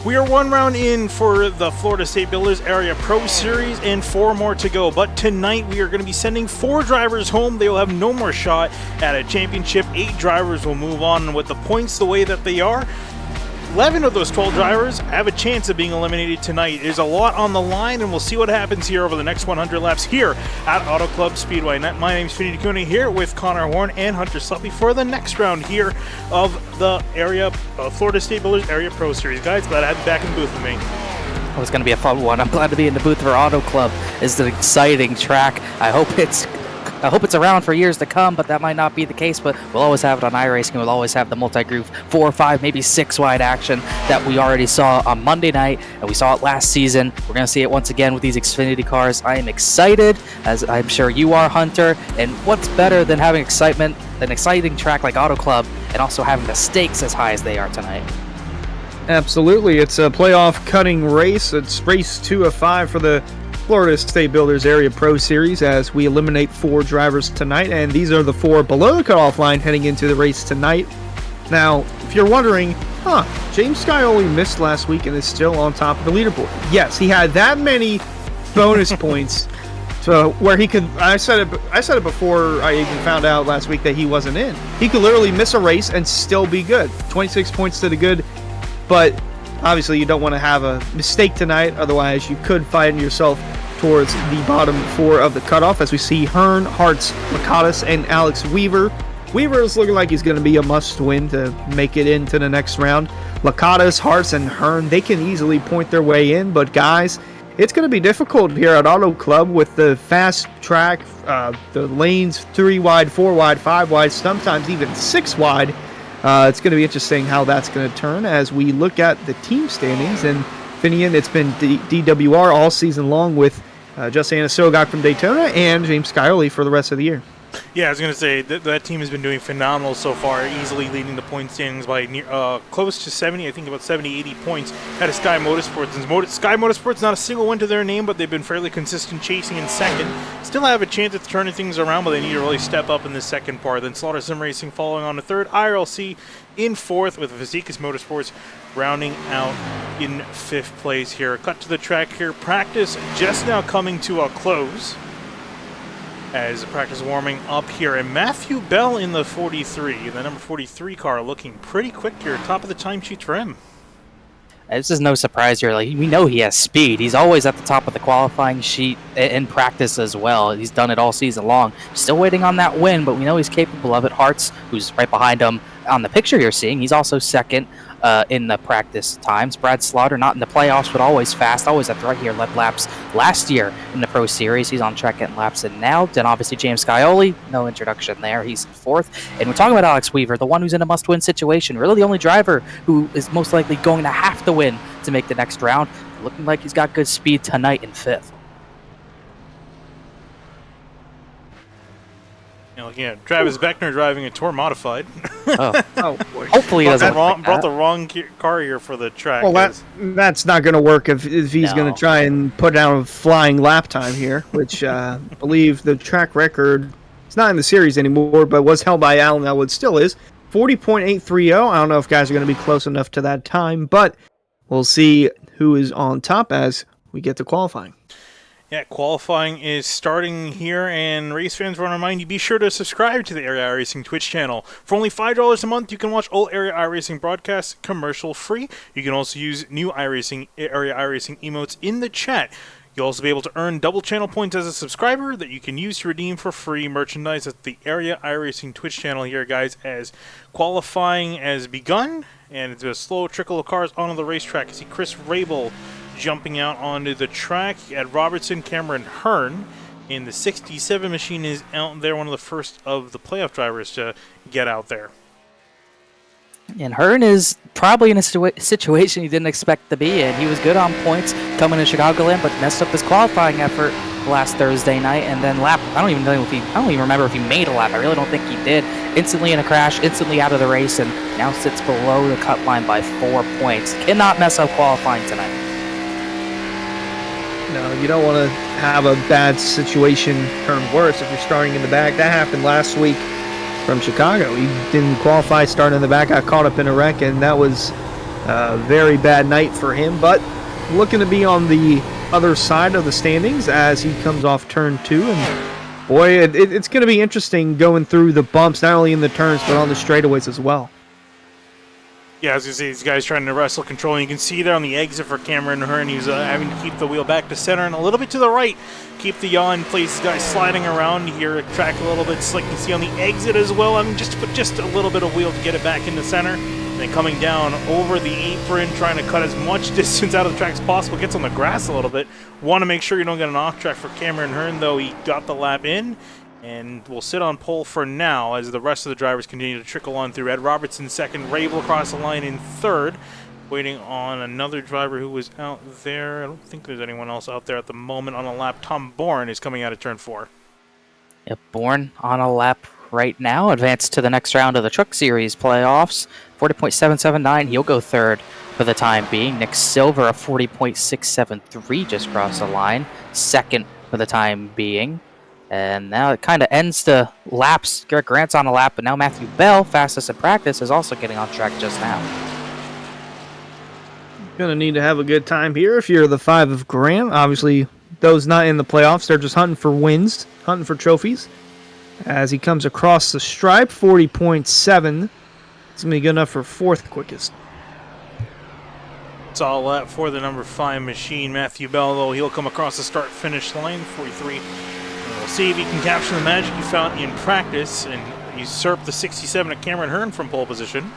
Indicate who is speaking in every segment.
Speaker 1: We are one round in for the Florida State Builders Area Pro Series and 4 more to go. But tonight we are going to be sending 4 drivers home. They will have no more shot at a championship. 8 drivers will move on with the points the way that they are. 11 of those 12 drivers have a chance of being eliminated tonight. There's a lot on the line, and we'll see what happens here over the next 100 laps here at Auto Club Speedway. My name is Finny DeCooney here with Connor Horn and Hunter Sluppy for the next round here of the Florida State Builders Area Pro Series. Guys, glad to have you back in the booth with me.
Speaker 2: Oh, it's going to be a fun one. I'm glad to be in the booth for Auto Club. It's an exciting track. I hope it's around for years to come, but that might not be the case. But we'll always have it on iRacing. We'll always have the multi-groove 4, 5, maybe 6 wide action that we already saw on Monday night, and we saw it last season. We're going to see it once again with these Xfinity cars. I am excited, as I'm sure you are, Hunter. And what's better than having excitement, an exciting track like Auto Club, and also having the stakes as high as they are tonight?
Speaker 3: Absolutely. It's a playoff cutting race. It's race 2 of 5 for the Florida State Builders Area Pro Series as we eliminate 4 drivers tonight, and these are the 4 below the cutoff line heading into the race tonight. Now, if you're wondering, James Scioli missed last week and is still on top of the leaderboard. Yes, he had that many bonus points so where he could, I said it before I even found out last week that he wasn't in. He could literally miss a race and still be good. 26 points to the good, but obviously you don't want to have a mistake tonight, otherwise you could find yourself towards the bottom 4 of the cutoff as we see Hearn, Hartz, Lakatos, and Alex Weaver. Weaver is looking like he's going to be a must-win to make it into the next round. Lakatos, Hartz, and Hearn, they can easily point their way in, but guys, it's going to be difficult here at Auto Club with the fast track, the lanes 3 wide, 4 wide, 5 wide, sometimes even 6 wide. It's going to be interesting how that's going to turn as we look at the team standings. And Finian, it's been DWR all season long with Justin Sogok from Daytona and James Scioli for the rest of the year.
Speaker 1: Yeah, I was going to say that team has been doing phenomenal so far, easily leading the point standings by close to 70, I think about 70, 80 points out of Sky Motorsports. And Sky Motorsports, not a single win to their name, but they've been fairly consistent chasing in second. Still have a chance at turning things around, but they need to really step up in the second part. Then Slaughter Sim Racing following on the third, IRLC in fourth with Vazikis Motorsports rounding out in 5th place here. Cut to the track here. Practice just now coming to a close as practice warming up here. And Matthew Bell in the 43, the number 43 car, looking pretty quick here. Top of the timesheets for him.
Speaker 2: This is no surprise here. Like, we know he has speed. He's always at the top of the qualifying sheet in practice as well. He's done it all season long. Still waiting on that win, but we know he's capable of it. Hartz, who's right behind him on the picture you're seeing, he's also second in the practice times. Brad Slaughter, not in the playoffs, but always fast, always at the right here, led laps last year in the Pro Series. He's on track getting laps in now. Then obviously James Scioli, no introduction there. He's in 4th. And we're talking about Alex Weaver, the one who's in a must-win situation. Really the only driver who is most likely going to have to win to make the next round. Looking like he's got good speed tonight in 5th.
Speaker 1: Looking at Travis Beckner driving a Tour Modified.
Speaker 3: Oh boy.
Speaker 2: Hopefully he doesn't
Speaker 1: brought the wrong car here for the track.
Speaker 3: Well, that's not going to work if he's going to try and put down a flying lap time here, which I believe the track record, it's not in the series anymore, but was held by Alan Elwood, still is. 40.830. I don't know if guys are going to be close enough to that time, but we'll see who is on top as we get to qualifying.
Speaker 1: Yeah, qualifying is starting here, and race fans want to remind you, be sure to subscribe to the Area iRacing Twitch channel. For only $5 a month, you can watch all Area iRacing broadcasts commercial-free. You can also use new Area iRacing emotes in the chat. You'll also be able to earn double channel points as a subscriber that you can use to redeem for free merchandise at the Area iRacing Twitch channel here, guys, as qualifying has begun, and it's a slow trickle of cars onto the racetrack. You see Chris Rabel jumping out onto the track at Robertson. Cameron Hearn in the 67 machine is out there, one of the first of the playoff drivers to get out there.
Speaker 2: And Hearn is probably in a situation he didn't expect to be in. He was good on points coming to Chicagoland, but messed up his qualifying effort last Thursday night. And then I don't even remember if he made a lap. I really don't think he did. Instantly in a crash, instantly out of the race, and now sits below the cut line by 4 points. Cannot mess up qualifying tonight.
Speaker 3: No, you don't want to have a bad situation turn worse if you're starting in the back. That happened last week from Chicago. He didn't qualify starting in the back, got caught up in a wreck, and that was Very bad night for him, but looking to be on the other side of the standings as he comes off turn 2. And boy, it's going to be interesting going through the bumps, not only in the turns, but on the straightaways as well.
Speaker 1: Yeah, as you see, these guys trying to wrestle control. And you can see there on the exit for Cameron Hearn, he's having to keep the wheel back to center and a little bit to the right. Keep the yaw in place. These guys sliding around here, track a little bit slick. You can see on the exit as well. I mean, just to put just a little bit of wheel to get it back in the center. Then coming down over the apron, trying to cut as much distance out of the track as possible. Gets on the grass a little bit. Want to make sure you don't get an off track for Cameron Hearn, though. He got the lap in. And will sit on pole for now as the rest of the drivers continue to trickle on through. Ed Robertson second, Rabel across the line in third. Waiting on another driver who was out there. I don't think there's anyone else out there at the moment on a lap. Tom Bourne is coming out of turn 4.
Speaker 2: Yep, Bourne on a lap right now. Advanced to the next round of the Truck Series playoffs. 40.779. He'll go third for the time being. Nick Silver, a 40.673 just crossed the line. Second for the time being. And now it kind of ends the laps. Garrett Grant's on a lap, but now Matthew Bell, fastest in practice, is also getting on track just now.
Speaker 3: Gonna need to have a good time here if you're the 5 of Grant. Obviously, those not in the playoffs, they're just hunting for wins, hunting for trophies. As he comes across the stripe, 40.7. It's gonna be good enough for 4th quickest.
Speaker 1: It's all lap for the number 5 machine. Matthew Bell, though, he'll come across the start-finish line, 43. We'll see if he can capture the magic he found in practice and usurp the 67 of Cameron Hearn from pole position.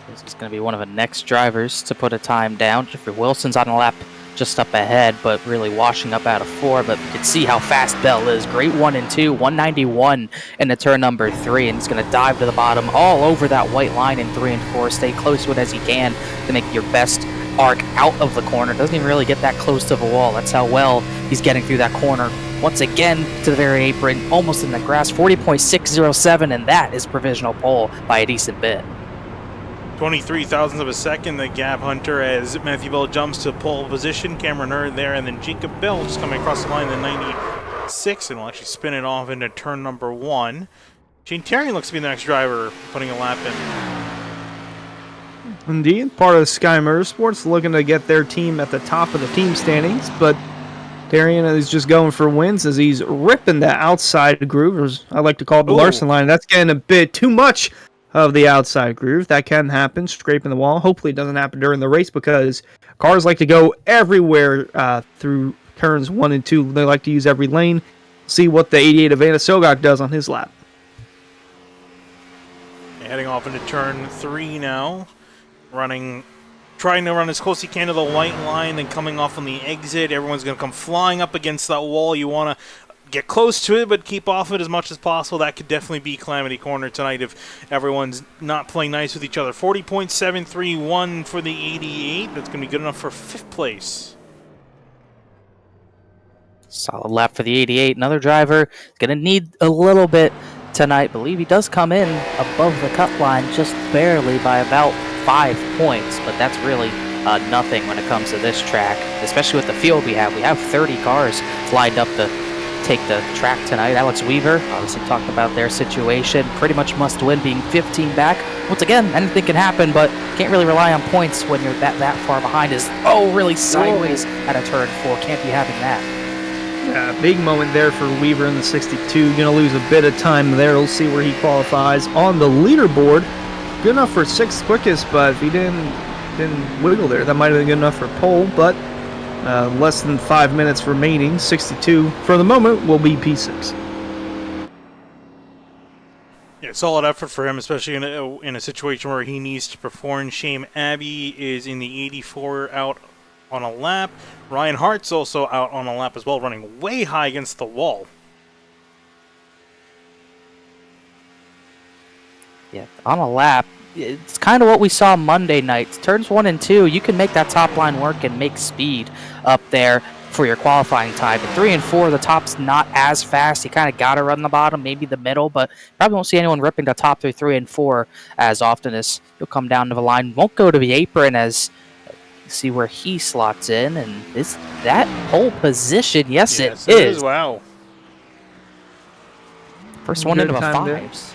Speaker 2: This is going to be one of the next drivers to put a time down. Jeffrey Wilson's on a lap just up ahead, but really washing up out of 4. But you can see how fast Bell is. Great 1 and 2, 191 in the turn number 3, and he's going to dive to the bottom all over that white line in 3 and 4. Stay close to it as he can to make your best arc out of the corner. Doesn't even really get that close to the wall. That's how well he's getting through that corner. Once again to the very apron, almost in the grass, 40.607, and that is provisional pole by a decent bit.
Speaker 1: 23 thousandths of a second, the gap hunter as Matthew Bell jumps to pole position. Cameron Hearn there, and then Jacob Bell just coming across the line in the 96, and will actually spin it off into turn number 1. Shane Terry looks to be the next driver, putting a lap in.
Speaker 3: Indeed, part of Sky Motorsports looking to get their team at the top of the team standings, but Darian is just going for wins as he's ripping the outside groove, or as I like to call it the Larson line. That's getting a bit too much of the outside groove. That can happen, scraping the wall. Hopefully it doesn't happen during the race because cars like to go everywhere through turns 1 and 2. They like to use every lane. See what the 88 of Vanna Sogok does on his lap.
Speaker 1: Heading off into turn 3 now. Trying to run as close as he can to the white line, then coming off on the exit. Everyone's going to come flying up against that wall. You want to get close to it, but keep off it as much as possible. That could definitely be Calamity Corner tonight if everyone's not playing nice with each other. 40.731 for the 88. That's going to be good enough for 5th place.
Speaker 2: Solid lap for the 88. Another driver is going to need a little bit tonight. Believe he does come in above the cut line just barely by about 5 points, but that's really nothing when it comes to this track, especially with the field we have. We have 30 cars lined up to take the track tonight. Alex Weaver, obviously talked about their situation. Pretty much must win, being 15 back. Once again, anything can happen, but can't really rely on points when you're that far behind. Really sideways at a turn 4. Can't be having that.
Speaker 3: Yeah, big moment there for Weaver in the 62. Going to lose a bit of time there. We'll see where he qualifies on the leaderboard. Good enough for 6th quickest, but if he didn't wiggle there, that might have been good enough for pole, but less than 5 minutes remaining. 62 for the moment will be P6.
Speaker 1: Yeah, solid effort for him, especially in a situation where he needs to perform. Shane Abbey is in the 84 out on a lap. Ryan Hart's also out on a lap as well, running way high against the wall.
Speaker 2: Yeah, on a lap. It's kind of what we saw Monday night. Turns 1 and 2, you can make that top line work and make speed up there for your qualifying time. But 3 and 4, the top's not as fast. You kind of got to run the bottom, maybe the middle, but probably won't see anyone ripping the top through 3 and 4 as often as you'll come down to the line. Won't go to the apron as see where he slots in, and is that pole position? Yes, it is.
Speaker 1: Wow.
Speaker 2: First one into a 5s.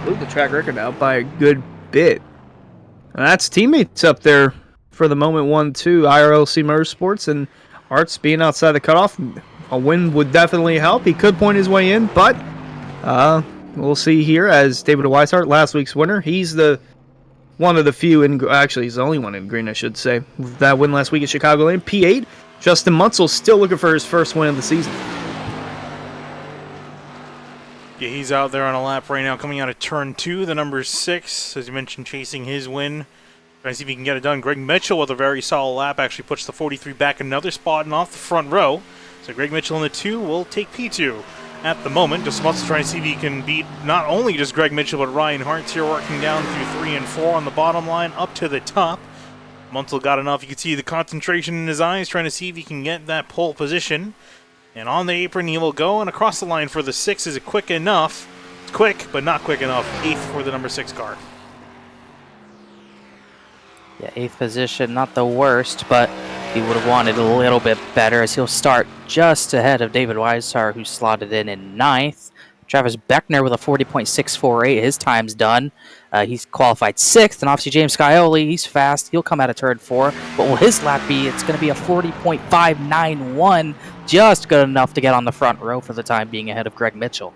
Speaker 3: blew the track record out by a good bit. And that's teammates up there for the moment 1-2, IRLC Motorsports, and Arts being outside the cutoff. A win would definitely help. He could point his way in, but we'll see here as David Weishart, last week's winner. He's the one of the few, actually he's the only one in green, I should say. That win last week at Chicagoland. P8, Justin Munsell still looking for his first win of the season.
Speaker 1: Yeah, he's out there on a lap right now, coming out of turn 2, the number 6, as you mentioned, chasing his win. Trying to see if he can get it done. Greg Mitchell with a very solid lap actually puts the 43 back another spot and off the front row. So Greg Mitchell in the 2 will take P2 at the moment. Just wants to try to see if he can beat not only just Greg Mitchell, but Ryan Hartz here working down through 3 and 4 on the bottom line up to the top. Munsell got enough. You can see the concentration in his eyes, trying to see if he can get that pole position. And on the apron he will go, and across the line for the 6. Is it quick enough? It's quick, but not quick enough. 8th for the number 6 car.
Speaker 2: Yeah, 8th position, not the worst, but he would have wanted a little bit better as he'll start just ahead of David Weishart, who slotted in 9th. Travis Beckner with a 40.648. His time's done. He's qualified 6th, and obviously James Scioli, he's fast. He'll come out of turn 4. But will his lap be? It's going to be a 40.591, just good enough to get on the front row for the time being ahead of Greg Mitchell.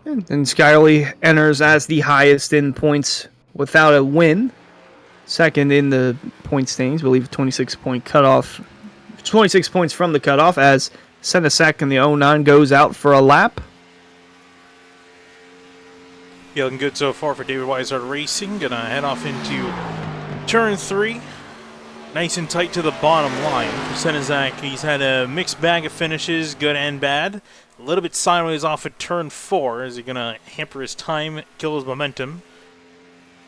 Speaker 3: And Scioli enters as the highest in points without a win. Second in the point standings, I believe 26-point cutoff. 26 points from the cutoff as Senesek in the 09 goes out for a lap.
Speaker 1: Yeah, looking good so far for David Weishart Racing. Gonna head off into turn 3. Nice and tight to the bottom line. For Senesek, he's had a mixed bag of finishes, good and bad. A little bit sideways off at turn 4. Is he gonna hamper his time, kill his momentum?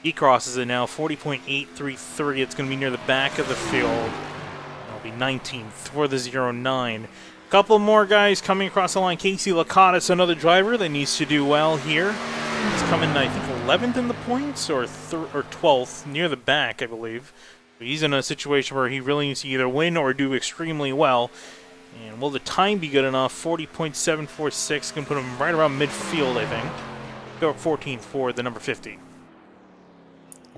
Speaker 1: He crosses it now, 40.833. It's going to be near the back of the field. It'll be 19th for the 09. Couple more guys coming across the line. Casey Lakatos, another driver that needs to do well here. He's coming, I think, 11th in the points or 12th, near the back, I believe. But he's in a situation where he really needs to either win or do extremely well. And will the time be good enough? 40.746, going to put him right around midfield, I think. Go 14th for the number 50.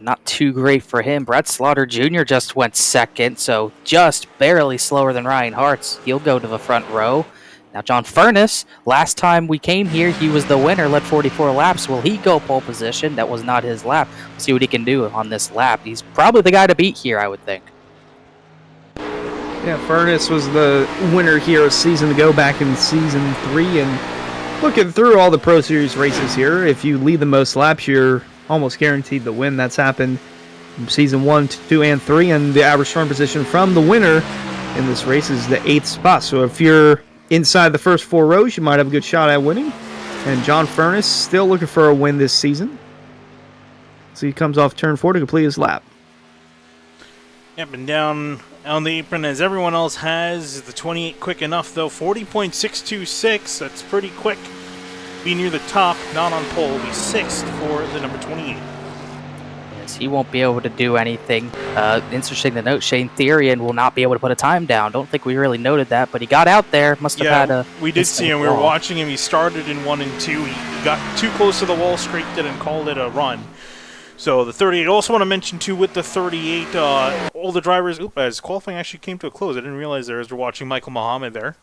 Speaker 2: Not too great for him. Brett Slaughter Jr. just went 2nd, so just barely slower than Ryan Hartz. He'll go to the front row. Now John Furness, last time we came here, he was the winner, led 44 laps. Will he go pole position? That was not his lap. We'll see what he can do on this lap. He's probably the guy to beat here, I would think.
Speaker 3: Yeah, Furness was the winner here a season ago, back in Season 3. And looking through all the Pro Series races here, if you lead the most laps, you're almost guaranteed the win. That's happened in Season 1, 2, and 3, and the average turn position from the winner in this race is the 8th spot. So if you're inside the first 4 rows, you might have a good shot at winning. And John Furness still looking for a win this season. So he comes off turn 4 to complete his lap.
Speaker 1: Yep, and down on the apron as everyone else has. The 28 quick enough, though. 40.626. That's pretty quick. Be near the top, not on pole. Be 6th for the number 28.
Speaker 2: Yes, he won't be able to do anything. Interesting to note, Shane Therian will not be able to put a time down. Don't think we really noted that, but he got out there. Must have had a...
Speaker 1: we did see him. We were watching him. He started in 1 and 2. He got too close to the wall, scraped it, and called it a run. So the 38. Also want to mention, too, with the 38, all the drivers... as qualifying actually came to a close. I didn't realize there as we're watching Michael Muhammad there.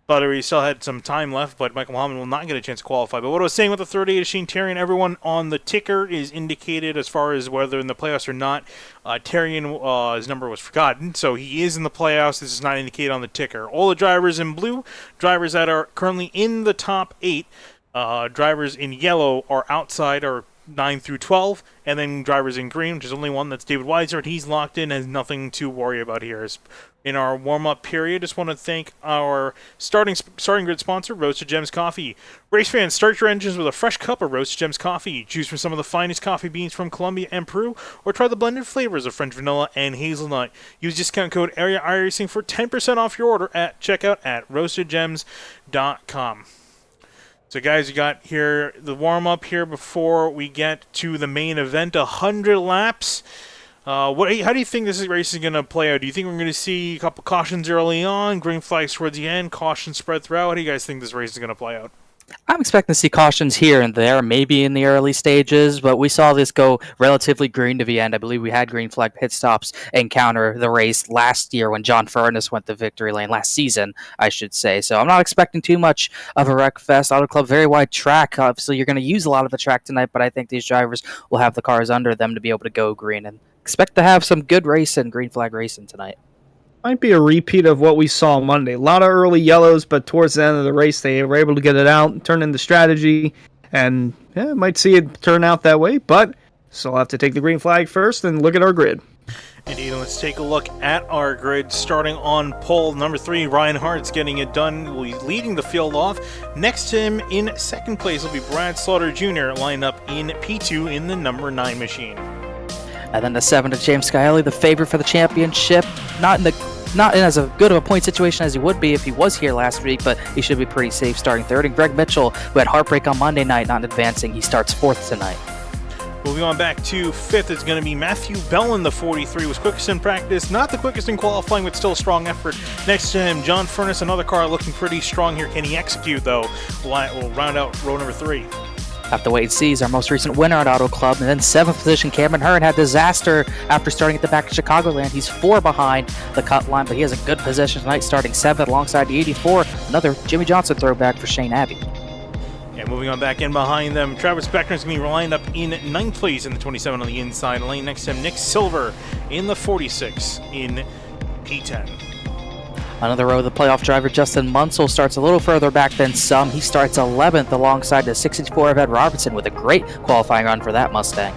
Speaker 1: Thought he still had some time left, but Michael Muhammad will not get a chance to qualify. But what I was saying with the 38 is Shane Therian, everyone on the ticker is indicated as far as whether in the playoffs or not. Therian, his number was forgotten, so he is in the playoffs. This is not indicated on the ticker. All the drivers in blue, drivers that are currently in the top 8, drivers in yellow are outside, or 9 through 12, and then drivers in green, which is only one, that's David Weishart. He's locked in, has nothing to worry about here. In our warm-up period, just want to thank our starting grid sponsor, Roasted Gems Coffee. Race fans, start your engines with a fresh cup of Roasted Gems Coffee. Choose from some of the finest coffee beans from Colombia and Peru, or try the blended flavors of French vanilla and hazelnut. Use discount code Area iRacing for 10% off your order at checkout at roastedgems.com. So guys, you got here the warm-up here before we get to the main event, 100 laps. How do you think this race is going to play out? Do you think we're going to see a couple cautions early on, green flags towards the end, caution spread throughout? How do you guys think this race is going to play out?
Speaker 2: I'm expecting to see cautions here and there, maybe in the early stages, but we saw this go relatively green to the end. I believe we had green flag pit stops encounter the race last year when John Furness went to victory lane, last season, I should say. So I'm not expecting too much of a wreck fest. Auto Club, very wide track. Obviously, you're going to use a lot of the track tonight, but I think these drivers will have the cars under them to be able to go green, and expect to have some good racing, green flag racing tonight.
Speaker 3: Might be a repeat of what we saw Monday. A lot of early yellows, but towards the end of the race, they were able to get it out, turn into strategy, and yeah, might see it turn out that way, but still have to take the green flag first and look at our grid.
Speaker 1: Indeed, let's take a look at our grid. Starting on pole number 3, Ryan Hart's getting it done. Will be leading the field off. Next to him in second place will be Brad Slaughter Jr. lined up in P2 in the number 9 machine.
Speaker 2: And then the 7 to James Scioli, the favorite for the championship. Not in as a good of a point situation as he would be if he was here last week, but he should be pretty safe starting third. And Greg Mitchell, who had heartbreak on Monday night, not advancing, he starts fourth tonight.
Speaker 1: Moving on back to fifth is going to be Matthew Bellin, the 43, was quickest in practice, not the quickest in qualifying, but still a strong effort. Next to him, John Furness, another car looking pretty strong here. Can he execute, though? We'll round out row number 3.
Speaker 2: Have to wait and see. He's our most recent winner at Auto Club. And then 7th position, Cameron Hearn had disaster after starting at the back of Chicagoland. He's 4 behind the cut line, but he has a good position tonight, starting 7th alongside the 84. Another Jimmy Johnson throwback for Shane Abbey.
Speaker 1: And moving on back in behind them, Travis Beckner is going to be lined up in 9th place in the 27 on the inside lane. Next to him, Nick Silver in the 46 in P10.
Speaker 2: Another row of the playoff driver, Justin Munsell, starts a little further back than some. He starts 11th alongside the 64 of Ed Robertson with a great qualifying run for that Mustang.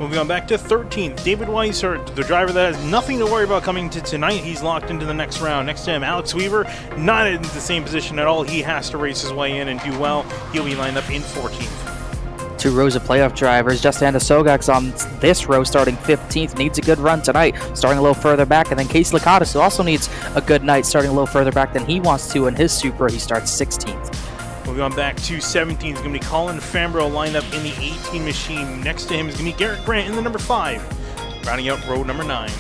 Speaker 1: Moving on back to 13th, David Weishart, the driver that has nothing to worry about coming to tonight. He's locked into the next round. Next to him, Alex Weaver, not in the same position at all. He has to race his way in and do well. He'll be lined up in 14th.
Speaker 2: 2 rows of playoff drivers. Justin Sogak's on this row starting 15th. Needs a good run tonight, starting a little further back. And then Case Lakatos, who also needs a good night, starting a little further back than he wants to in his Supra. He starts 16th.
Speaker 1: Moving on back to 17th is going to be Colin Fambro lined up in the 18 machine. Next to him is going to be Garrett Grant in the number 5. Rounding out row number 9.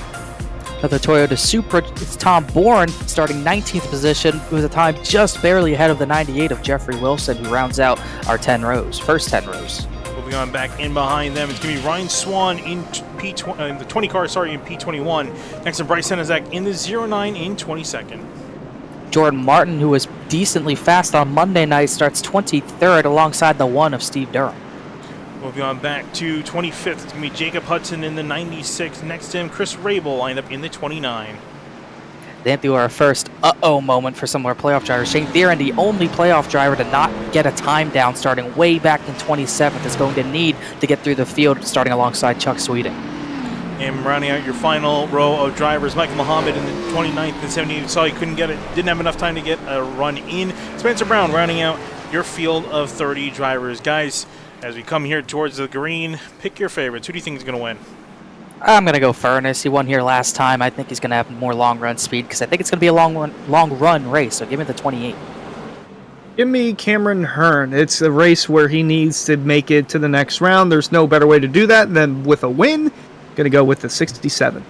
Speaker 2: Of the Toyota Supra, it's Tom Bourne starting 19th position with a time just barely ahead of the 98 of Jeffrey Wilson, who rounds out our 10 rows, first 10 rows.
Speaker 1: Moving on back in behind them, it's going to be Ryan Swan in the 20 car, in P21. Next to Bryce Senezak in the 09 in 22nd.
Speaker 2: Jordan Martin, who was decently fast on Monday night, starts 23rd alongside the 1 of Steve Durham.
Speaker 1: Moving on back to 25th, it's going to be Jacob Hudson in the 96. Next to him, Chris Rabel lined up in the 29.
Speaker 2: Then through our first uh-oh moment for some of our playoff drivers. Shane Theron, the only playoff driver to not get a time down, starting way back in 27th, is going to need to get through the field, starting alongside Chuck Sweeting.
Speaker 1: And rounding out your final row of drivers, Michael Muhammad in the 29th and 78. Saw he couldn't get it, didn't have enough time to get a run in. Spencer Brown rounding out your field of 30 drivers. Guys, as we come here towards the green, pick your favorites. Who do you think is going to win?
Speaker 2: I'm going to go Furness. He won here last time. I think he's going to have more long run speed because I think it's going to be a long run race. So give me the 28.
Speaker 3: Give me Cameron Hearn. It's a race where he needs to make it to the next round. There's no better way to do that than with a win. Going to go with the 67.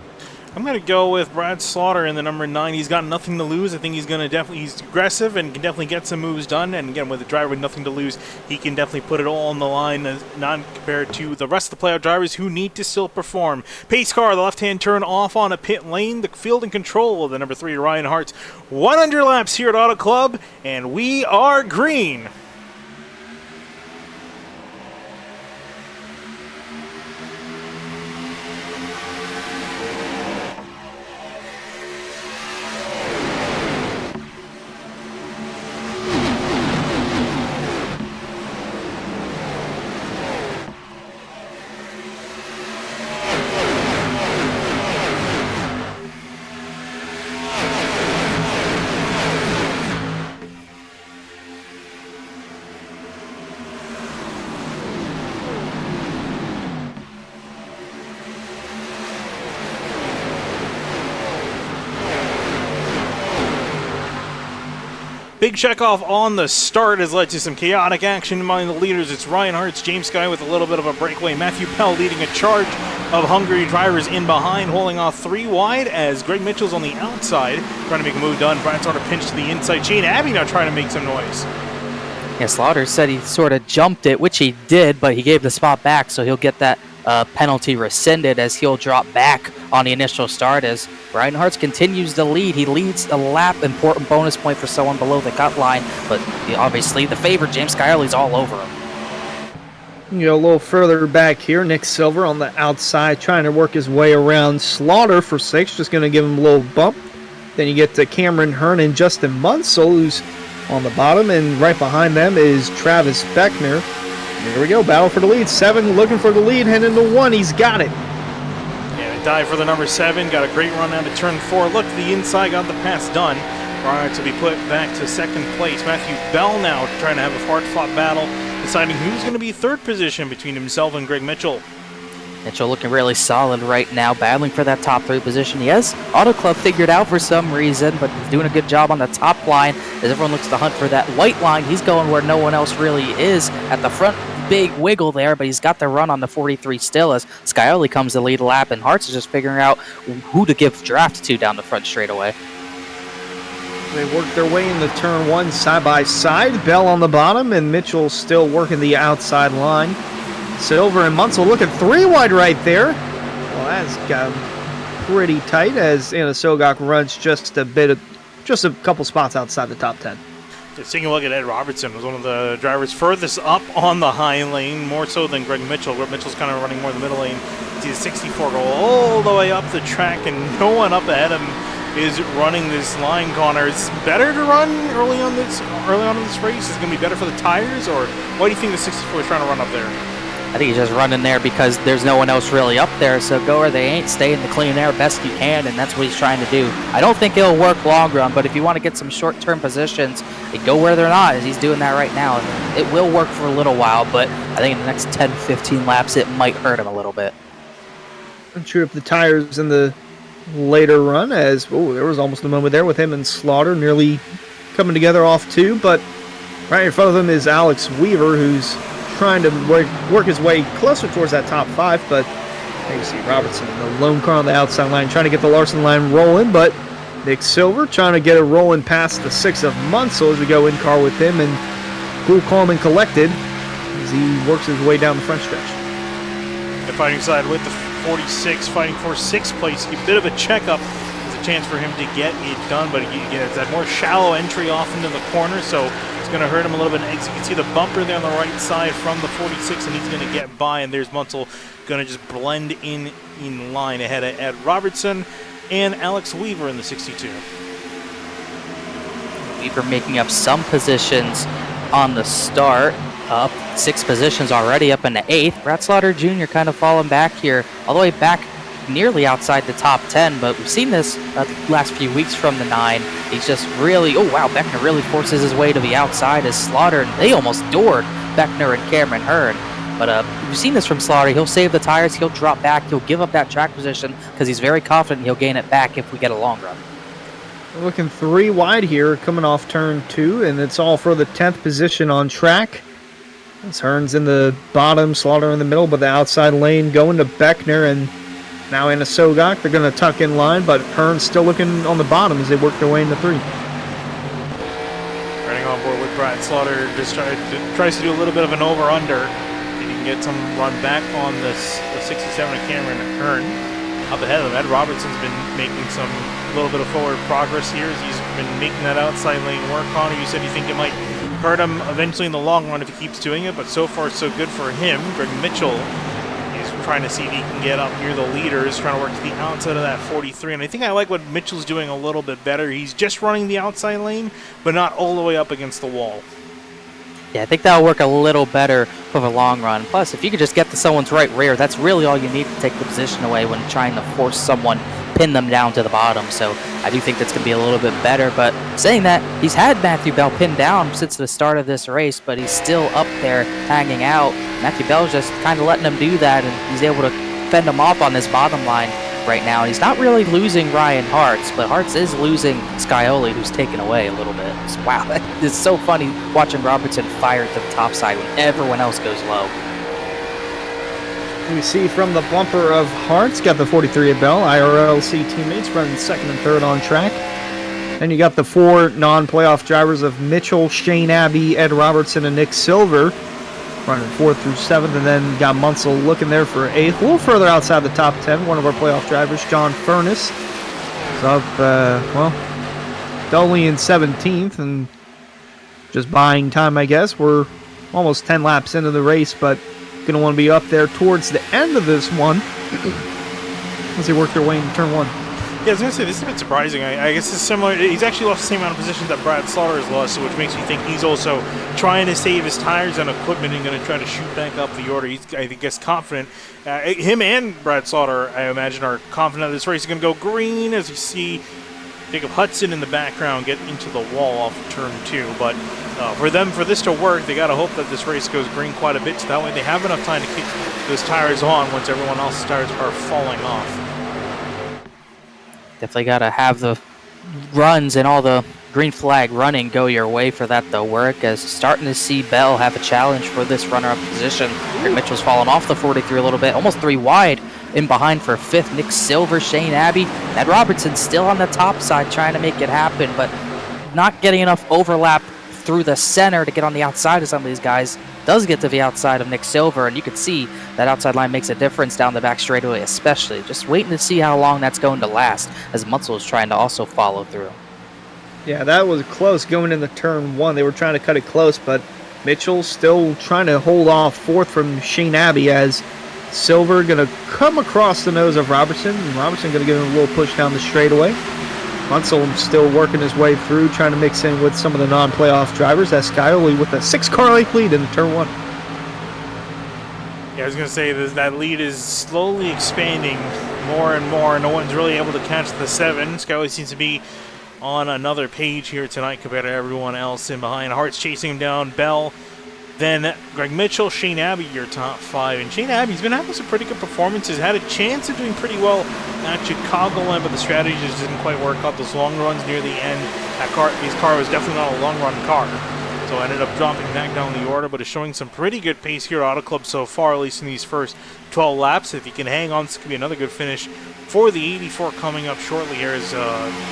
Speaker 1: I'm going to go with Brad Slaughter in the number 9. He's got nothing to lose. I think he's going to he's aggressive and can definitely get some moves done. And again, with a driver with nothing to lose, he can definitely put it all on the line, not compared to the rest of the playoff drivers who need to still perform. Pace car, the left-hand turn off on a pit lane. The field in control of the number 3, Ryan Hart's 100 laps here at Auto Club, and we are green. Big checkoff on the start has led to some chaotic action among the leaders. It's Ryan Hart's, James Sky with a little bit of a breakaway. Matthew Pell leading a charge of hungry drivers in behind, holding off 3 wide as Greg Mitchell's on the outside, trying to make a move done. Brian Starter pinched to the inside. Shane Abbey now trying to make some noise.
Speaker 2: Yeah, Slaughter said he sort of jumped it, which he did, but he gave the spot back, so he'll get that penalty rescinded as he'll drop back on the initial start as Ryan Hartz continues to lead. He leads a lap, important bonus point for someone below the cut line, but obviously the favorite, James Scioli's all over him.
Speaker 3: You go a little further back here. Nick Silver on the outside trying to work his way around Slaughter for 6, just going to give him a little bump. Then you get to Cameron Hearn and Justin Munsell, who's on the bottom, and right behind them is Travis Beckner. Here we go, battle for the lead. 7 looking for the lead, heading to 1. He's got it.
Speaker 1: Yeah, dive for the number 7. Got a great run out of turn 4. Look to the inside, got the pass done. Prior to be put back to second place. Matthew Bell now trying to have a hard-fought battle, deciding who's going to be third position between himself and Greg Mitchell.
Speaker 2: Mitchell looking really solid right now, battling for that top 3 position. He has Auto Club figured out for some reason, but he's doing a good job on the top line as everyone looks to hunt for that white line. He's going where no one else really is at the front. Big wiggle there, but he's got the run on the 43 still as Scioli comes to lead a lap, and Hartz is just figuring out who to give draft to down the front straightaway.
Speaker 3: They work their way into turn 1 side by side. Bell on the bottom, and Mitchell still working the outside line. Silver and Munsell looking 3 wide right there. Well, that's got pretty tight as Anna Sogok runs just a couple spots outside the top 10.
Speaker 1: Just taking a look at Ed Robertson, was one of the drivers furthest up on the high lane, more so than Greg Mitchell. Greg Mitchell's kind of running more in the middle lane. See the 64 go all the way up the track, and no one up ahead of him is running this line, Connor. It's better to run early on in this race. Is it going to be better for the tires, or why do you think the 64 is trying to run up there?
Speaker 2: I think he's just running there because there's no one else really up there, so go where they ain't, stay in the clean air best you can, and that's what he's trying to do. I don't think it'll work long run, but if you want to get some short-term positions, you go where they're not, as he's doing that right now. It will work for a little while, but I think in the next 10, 15 laps, it might hurt him a little bit.
Speaker 3: True up the tires in the later run as, there was almost a moment there with him and Slaughter nearly coming together off 2, but right in front of them is Alex Weaver, who's trying to work his way closer towards that top 5, but there you see Robertson, the lone car on the outside line, trying to get the Larson line rolling, but Nick Silver trying to get it rolling past the 6 of Munsell as we go in car with him, and cool, calm, and collected as he works his way down the front stretch.
Speaker 1: The fighting side with the 46, fighting for 6th place. A bit of a checkup. There's a chance for him to get it done, but again, it's that more shallow entry off into the corner, so it's going to hurt him a little bit. As you can see the bumper there on the right side from the 46, and he's going to get by, and there's Munsell going to just blend in line ahead of Ed Robertson and Alex Weaver in the 62.
Speaker 2: Weaver making up some positions on the start. Up 6 positions already, up into 8th. Brad Slaughter Jr. kind of falling back here, all the way back nearly outside the top 10, but we've seen this the last few weeks from the 9. He's just really, Beckner really forces his way to the outside as Slaughter, they almost doored Beckner and Cameron Hearn. But we've seen this from Slaughter. He'll save the tires, he'll drop back, he'll give up that track position because he's very confident he'll gain it back if we get a long run.
Speaker 3: We're looking 3 wide here, coming off turn 2, and it's all for the 10th position on track. As Hearn's in the bottom, Slaughter in the middle, but the outside lane going to Beckner, and now Anna Sogok. They're going to tuck in line, but Hearn's still looking on the bottom as they work their way into 3.
Speaker 1: Running on board with Brad Slaughter, just tries to do a little bit of an over-under. He can get some run back on the 67 of Cameron Hearn. Up ahead of him, Ed Robertson's been making some little bit of forward progress here as he's been making that outside lane work. Connor, you said you think it might hurt him eventually in the long run if he keeps doing it, but so far so good for him. Greg Mitchell is trying to see if he can get up near the leaders, trying to work to the outside of that 43, and I think I like what Mitchell's doing a little bit better. He's just running the outside lane, but not all the way up against the wall.
Speaker 2: Yeah, I think that'll work a little better for the long run. Plus, if you could just get to someone's right rear, that's really all you need to take the position away when trying to force someone, pin them down to the bottom. So I do think that's going to be a little bit better. But saying that, he's had Matthew Bell pinned down since the start of this race, but he's still up there hanging out. Matthew Bell's just kind of letting him do that, and he's able to fend him off on this bottom line right now. He's not really losing Ryan Hartz, but Hartz is losing Scioli, who's taken away a little bit. Wow, it's so funny watching Robertson fire to the top side when everyone else goes low.
Speaker 3: We see from the bumper of Hartz, got the 43 at Bell. IRLC teammates running 2nd and 3rd on track. Then you got the 4 non-playoff drivers of Mitchell, Shane Abbey, Ed Robertson, and Nick Silver running 4th through 7th, and then got Munsell looking there for 8th. A little further outside the top 10, one of our playoff drivers, John Furness, is up, only in 17th, and just buying time, I guess. We're almost 10 laps into the race, but going to want to be up there towards the end of this one as they work their way into turn 1.
Speaker 1: Yeah, I was going to say, this is a bit surprising. I guess it's similar. He's actually lost the same amount of positions that Brad Slaughter has lost, which makes me think he's also trying to save his tires and equipment and going to try to shoot back up the order. He's, I guess, confident. Him and Brad Slaughter, I imagine, are confident that this race is going to go green, as you see Jacob Hudson in the background get into the wall off turn 2. But for this to work, they got to hope that this race goes green quite a bit, so that way they have enough time to keep those tires on once everyone else's tires are falling off.
Speaker 2: Definitely got to have the runs and all the green flag running go your way for that to work, as starting to see Bell have a challenge for this runner-up position. Greg Mitchell's fallen off the 43 a little bit, almost 3 wide in behind for 5th. Nick Silver, Shane Abbey, Ed Robertson still on the top side trying to make it happen, but not getting enough overlap through the center to get on the outside of some of these guys. Does get to the outside of Nick Silver, and you can see that outside line makes a difference down the back straightaway, especially. Just waiting to see how long that's going to last, as Munsell is trying to also follow through.
Speaker 3: Yeah, that was close going into turn 1. They were trying to cut it close, but Mitchell still trying to hold off 4th from Shane Abbey, as Silver going to come across the nose of Robertson, and Robertson going to give him a little push down the straightaway. Munsell still working his way through, trying to mix in with some of the non-playoff drivers. That's Scioli with a 6-car length lead in turn 1.
Speaker 1: Yeah, I was going to say that lead is slowly expanding more and more. No one's really able to catch the 7. Scioli seems to be on another page here tonight compared to everyone else in behind. Hart's chasing him down. Bell, then Greg Mitchell, Shane Abbey, your top 5. And Shane Abbey's been having some pretty good performances. Had a chance of doing pretty well at Chicagoland, but the strategy just didn't quite work out. Those long runs near the end, his car was definitely not a long run car. So ended up dropping back down the order, but is showing some pretty good pace here at Auto Club so far, at least in these first 12 laps. If he can hang on, this could be another good finish for the 84 coming up shortly here, as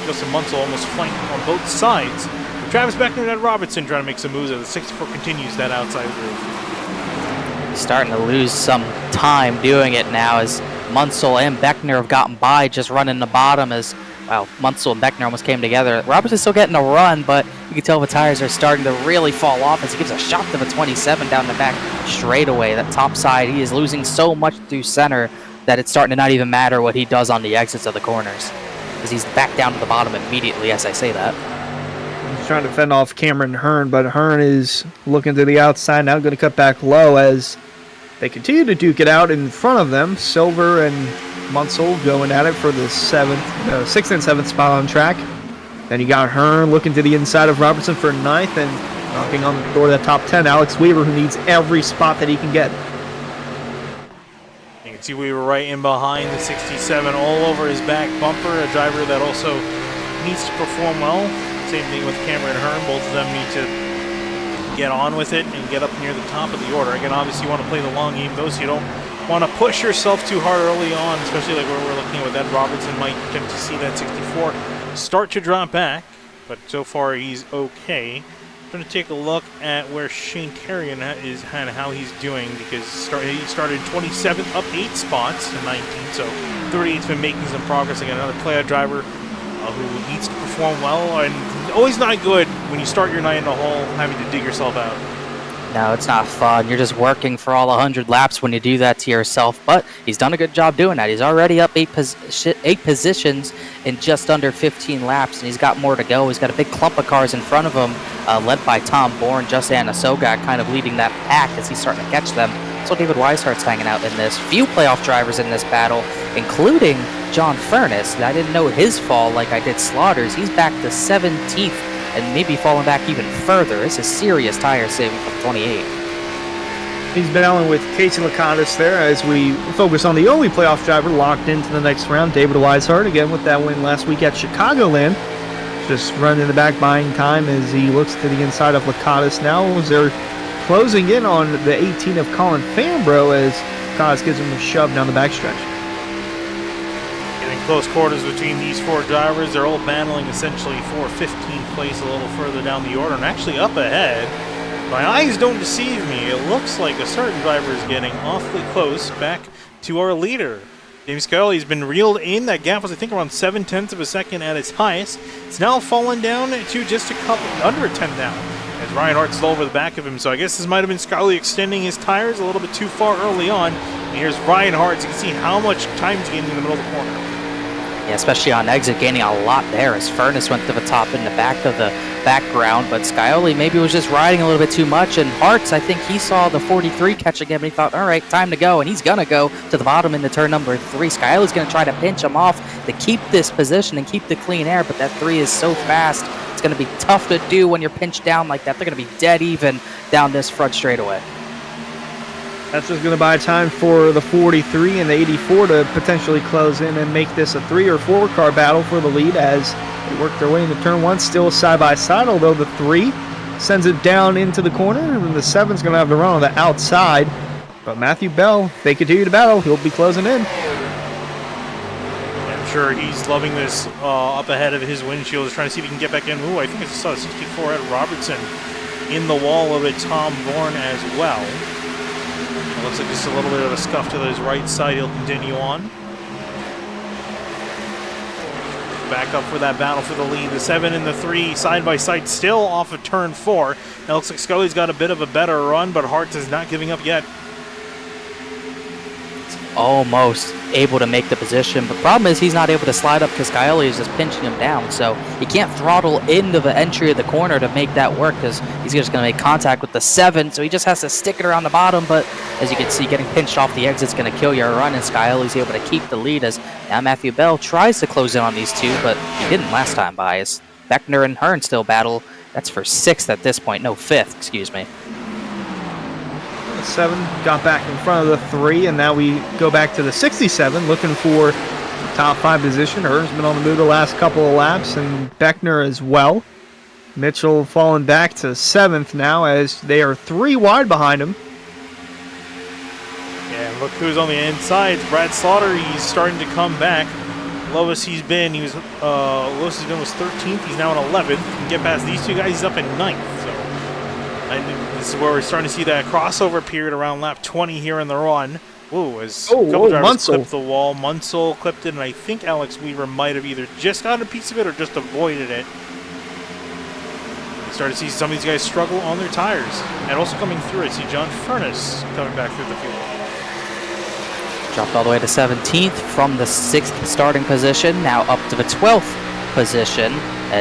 Speaker 1: Justin Munsell almost flanking on both sides. Travis Beckner and Ed Robertson trying to make some moves as the 64 continues that outside groove.
Speaker 2: He's starting to lose some time doing it now, as Munsell and Beckner have gotten by just running the bottom, as well, Munsell and Beckner almost came together. Robertson's still getting a run, but you can tell the tires are starting to really fall off as he gives a shot to the 27 down the back straightaway. That top side, he is losing so much through center that it's starting to not even matter what he does on the exits of the corners, as he's back down to the bottom immediately as I say that.
Speaker 3: He's trying to fend off Cameron Hearn, but Hearn is looking to the outside now, going to cut back low as they continue to duke it out in front of them. Silver and Munsell going at it for the 6th and 7th spot on track. Then you got Hearn looking to the inside of Robertson for 9th, and knocking on the door of that top 10, Alex Weaver, who needs every spot that he can get.
Speaker 1: You can see Weaver right in behind the 67, all over his back bumper, a driver that also needs to perform well. Same thing with Cameron Hearn. Both of them need to get on with it and get up near the top of the order. Again, obviously you want to play the long game, though, so you don't want to push yourself too hard early on, especially like where we're looking at with Ed Robertson. Might attempt to see that 64 start to drop back, but so far he's okay. I'm going to take a look at where Shane Terrian is and how he's doing, because he started 27th, up 8 spots to 19, so 38's been making some progress. Again, another playoff driver who needs to perform well, and always not good when you start your night in the hole having to dig yourself out.
Speaker 2: No, it's not fun. You're just working for all 100 laps when you do that to yourself, but he's done a good job doing that. He's already up 8 positions in just under 15 laps, and he's got more to go. He's got a big clump of cars in front of him, led by Tom Bourne. Justin Asoga kind of leading that pack as he's starting to catch them. So David Weishart's hanging out in this. Few playoff drivers in this battle, including John Furness. I didn't know his fall like I did Slaughter's. He's back to 17th and maybe falling back even further. This is serious tire saving from 28.
Speaker 3: He's battling with Casey Lakatos there as we focus on the only playoff driver locked into the next round, David Weishart, again with that win last week at Chicagoland. Just running in the back, buying time as he looks to the inside of Lakatos now as they're closing in on the 18 of Colin Fambro as Lakatos gives him a shove down the backstretch.
Speaker 1: Getting Close quarters between these 4 drivers. They're all battling essentially for 15th place a little further down the order, and actually up ahead. My eyes don't deceive me. It looks like a certain driver is getting awfully close back to our leader. James Scully has been reeled in. That gap was, I think, around 0.7 of a second at its highest. It's now fallen down to just a couple, under a 10 now, as Ryan Hart's still over the back of him. So I guess this might have been Scully extending his tires a little bit too far early on. And here's Ryan Hart. So you can see how much time he's gaining in the middle of the corner.
Speaker 2: Yeah, especially on exit, gaining a lot there as Furness went to the top in the back of the background. But Scioli maybe was just riding a little bit too much. And Hartz, I think he saw the 43 catching him and he thought, all right, time to go. And he's going to go to the bottom into turn number 3. Scioli's going to try to pinch him off to keep this position and keep the clean air. But that 3 is so fast, it's going to be tough to do when you're pinched down like that. They're going to be dead even down this front straightaway.
Speaker 3: That's just going to buy time for the 43 and the 84 to potentially close in and make this a 3 or 4 car battle for the lead as they work their way into turn 1, still side by side, although the 3 sends it down into the corner, and the 7's going to have to run on the outside. But Matthew Bell, if they continue to battle, he'll be closing in.
Speaker 1: I'm sure he's loving this up ahead of his windshield. He's trying to see if he can get back in. Ooh, I think I just saw a 64 at Robertson in the wall of it. Tom Bourne as well. It looks like just a little bit of a scuff to his right side. He'll continue on. Back up for that battle for the lead. The 7 and the 3 side by side, still off of turn 4. Now looks like Scully's got a bit of a better run, but Hart is not giving up yet.
Speaker 2: Almost able to make the position, but the problem is he's not able to slide up because Scioli is just pinching him down, so he can't throttle into the entry of the corner to make that work because he's just going to make contact with the 7, so he just has to stick it around the bottom. But as you can see, getting pinched off the exit is going to kill your run, and Scioli's able to keep the lead as now Matthew Bell tries to close in on these 2, but he didn't last time by, as Beckner and Hearn still battle. That's for 6th at this point, no 5th, excuse me.
Speaker 3: 7 got back in front of the 3, and now we go back to the 67 looking for the top 5 position. Hearn's been on the move the last couple of laps, and Beckner as well. Mitchell falling back to 7th now as they are 3 wide behind him.
Speaker 1: Yeah, and look who's on the inside. It's Brad Slaughter. He's starting to come back. Lowest he's been, was 13th. He's now in 11th. Can get past these 2 guys. He's up in 9th. So this is where we're starting to see that crossover period around lap 20 here in the run. Ooh, as a couple drivers
Speaker 3: Munsell
Speaker 1: clipped the wall. Munsell clipped it, and I think Alex Weaver might have either just got a piece of it or just avoided it. Start to see some of these guys struggle on their tires. And also coming through, I see John Furness coming back through the field.
Speaker 2: Dropped all the way to 17th from the 6th starting position, now up to the 12th position.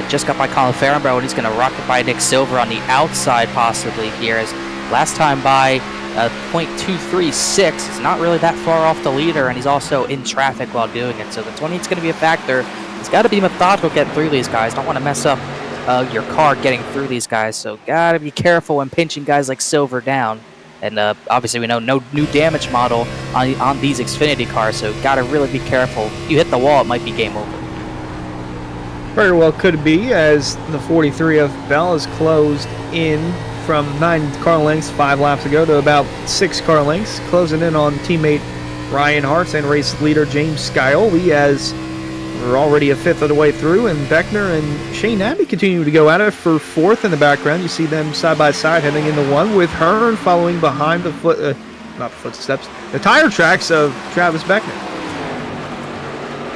Speaker 2: Just got by Colin Farrenborough, and he's going to rock it by Nick Silver on the outside possibly here. As last time by .236, he's not really that far off the leader, and he's also in traffic while doing it. So the 20 is going to be a factor. He's got to be methodical getting through these guys. Don't want to mess up your car getting through these guys. So got to be careful when pinching guys like Silver down. And obviously we know no new damage model on these Xfinity cars, so got to really be careful. If you hit the wall, it might be game over.
Speaker 3: Very well could be, as the 43 of Bell is closed in from 9 car lengths 5 laps ago to about 6 car lengths, closing in on teammate Ryan Hartz and race leader James Scioli, as we're already a 5th of the way through, and Beckner and Shane Abbey continue to go at it for 4th in the background. You see them side by side heading into 1, with Hearn following behind the the tire tracks of Travis Beckner.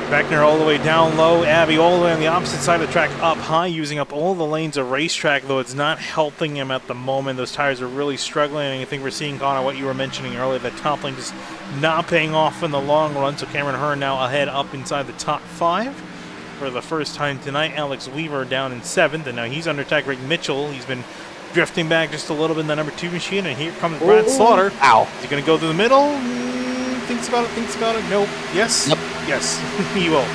Speaker 1: Beckner all the way down low, Abbey all the way on the opposite side of the track up high, using up all the lanes of racetrack, though it's not helping him at the moment. Those tires are really struggling, and I think we're seeing, Connor, what you were mentioning earlier, that top lane just not paying off in the long run. So Cameron Hearn now ahead up inside the top 5 for the first time tonight. Alex Weaver down in 7th, and now he's under attack. Greg Mitchell, he's been drifting back just a little bit in the number 2 machine, and here comes Brad Slaughter.
Speaker 2: Ow.
Speaker 1: Is he going to go through the middle? Thinks about it. Nope. Yes?
Speaker 2: Nope.
Speaker 1: Yes, he will.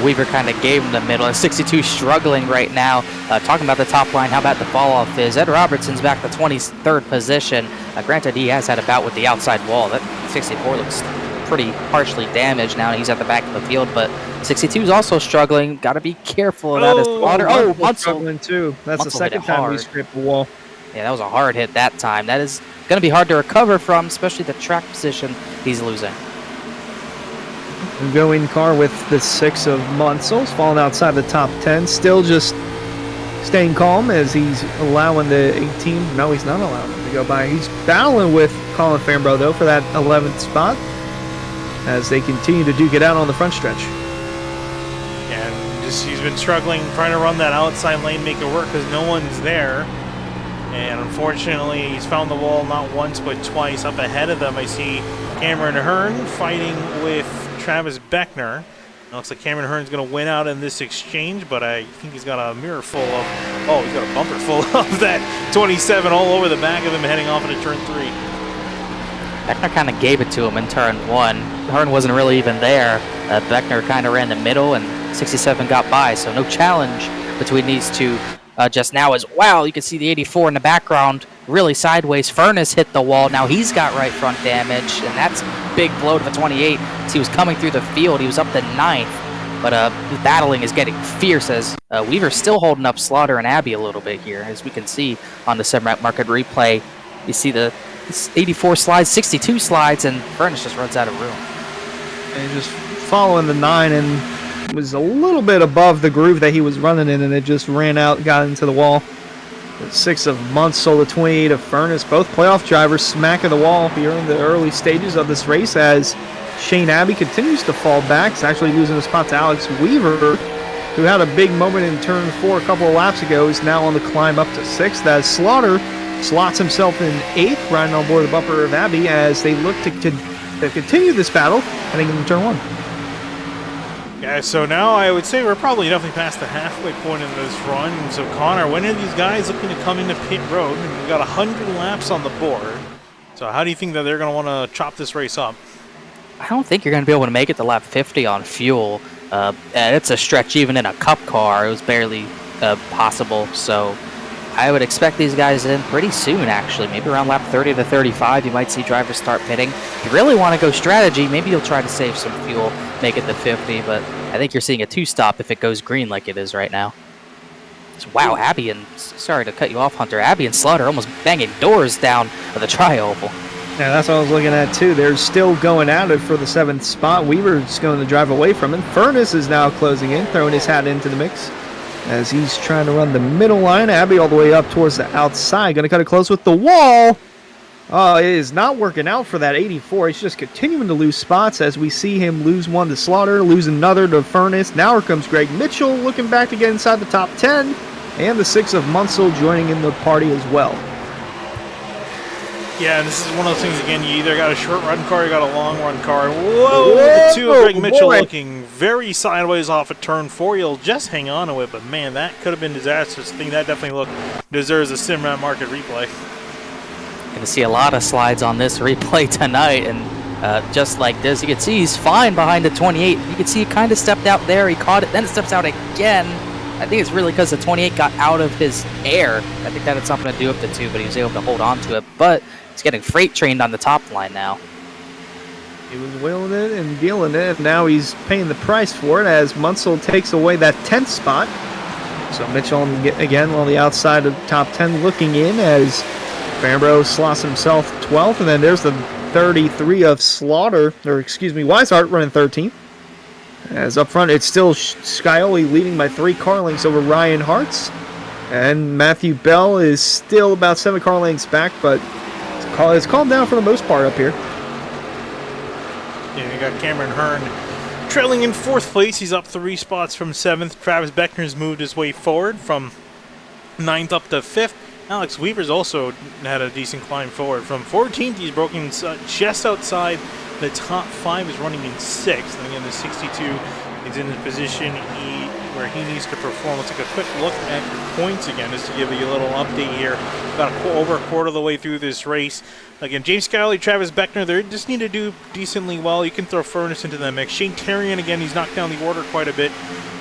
Speaker 2: Weaver kind of gave him the middle. 62 struggling right now. Talking about the top line, how about the fall off is Ed Robertson's back to 23rd position. Granted, he has had a bout with the outside wall. That 64 looks pretty harshly damaged now. He's at the back of the field, but 62 is also struggling. Got to be careful of that. As Slaughter.
Speaker 3: Munsell struggling too. That's
Speaker 2: Munsell
Speaker 3: the second time we scraped the wall.
Speaker 2: Yeah, that was a hard hit that time. That is going to be hard to recover from, especially the track position he's losing.
Speaker 3: go in car with the 6 of Munsell's falling outside the top 10. Still just staying calm as he's allowing the 18. No, he's not allowing him to go by. He's battling with Colin Fambro, though, for that 11th spot as they continue to duke it out on the front stretch.
Speaker 1: And he's been struggling trying to run that outside lane, make it work because no one's there. And unfortunately, he's found the wall not once but twice. Up ahead of them, I see Cameron Hearn fighting with Travis Beckner. It looks like Cameron Hearn's going to win out in this exchange, but I think he's got a mirror full of, he's got a bumper full of that 27 all over the back of him heading off into turn 3.
Speaker 2: Beckner kind of gave it to him in turn 1. Hearn wasn't really even there. Beckner kind of ran the middle, and 67 got by, so no challenge between these two just now. As wow, you can see the 84 in the background really sideways. Furness hit the wall. Now he's got right front damage, and that's a big blow to the 28 as he was coming through the field. He was up to 9th, but the battling is getting fierce as Weaver's still holding up Slaughter and Abby a little bit here. As we can see on the Sim Market replay, you see the 84 slides, 62 slides, and Furness just runs out of room.
Speaker 3: And just following the 9 and was a little bit above the groove that he was running in, and it just ran out, got into the wall. The 6 of Munsell, the 28 of Furness, both playoff drivers smacking the wall here in the early stages of this race as Shane Abbey continues to fall back. He's actually losing a spot to Alex Weaver, who had a big moment in turn 4 a couple of laps ago. He's now on the climb up to 6th as Slaughter slots himself in 8th, riding on board the bumper of Abbey as they look to continue this battle heading into turn 1.
Speaker 1: Yeah, so now I would say we're probably definitely past the halfway point of this run. So Connor, when are these guys looking to come into pit road? And we've got 100 laps on the board. So how do you think that they're going to want to chop this race up?
Speaker 2: I don't think you're going to be able to make it to lap 50 on fuel. It's a stretch even in a cup car. It was barely possible. So I would expect these guys in pretty soon, actually. Maybe around lap 30 to 35, you might see drivers start pitting. If you really want to go strategy, maybe you'll try to save some fuel, make it to 50, but I think you're seeing a 2-stop if it goes green like it is right now. So, wow, Abby and, sorry to cut you off, Hunter, Abby and Slaughter almost banging doors down of the tri-oval.
Speaker 3: Yeah, that's what I was looking at, too. They're still going at it for the 7th spot. Weaver's going to drive away from him. Furness is now closing in, throwing his hat into the mix as he's trying to run the middle line. Abbey all the way up towards the outside. Going to cut it close with the wall. It is not working out for that 84. He's just continuing to lose spots as we see him lose one to Slaughter, lose another to Furness. Now here comes Greg Mitchell looking back to get inside the top 10. And the 6 of Munsell joining in the party as well.
Speaker 1: Yeah, and this is one of those things, again, you either got a short run car or you got a long run car. Whoa, the 2 of Greg Mitchell looking very sideways off at turn 4. You'll just hang on to it, but man, that could have been disastrous. I think that definitely deserves a Simrat Market replay.
Speaker 2: Going to see a lot of slides on this replay tonight, and just like this, you can see he's fine behind the 28. You can see he kind of stepped out there, he caught it, then it steps out again. I think it's really because the 28 got out of his air. I think that had something to do with the 2, but he was able to hold on to it. But he's getting freight trained on the top line now.
Speaker 3: He was willing it and dealing it, and now he's paying the price for it as Munsell takes away that 10th spot. So Mitchell again on the outside of top 10 looking in as Fambro slots himself 12th, and then there's the 33 of Weishart running 13th. As up front, it's still Scioli leading by 3 car lengths over Ryan Hartz. And Matthew Bell is still about 7 car lengths back, but it's calmed down for the most part up here.
Speaker 1: Yeah, you got Cameron Hearn trailing in 4th place. He's up 3 spots from 7th. Travis Beckner's moved his way forward from 9th up to 5th. Alex Weaver's also had a decent climb forward. From 14th, he's broken just outside the top 5, is running in 6th. And again, the 62 is in the position where he needs to perform. Let's take a quick look at your points again, just to give you a little update here. About over a quarter of the way through this race. Again, James Scioli, Travis Beckner, they just need to do decently well. You can throw Furness into the mix. Shane Terrian, again, he's knocked down the order quite a bit,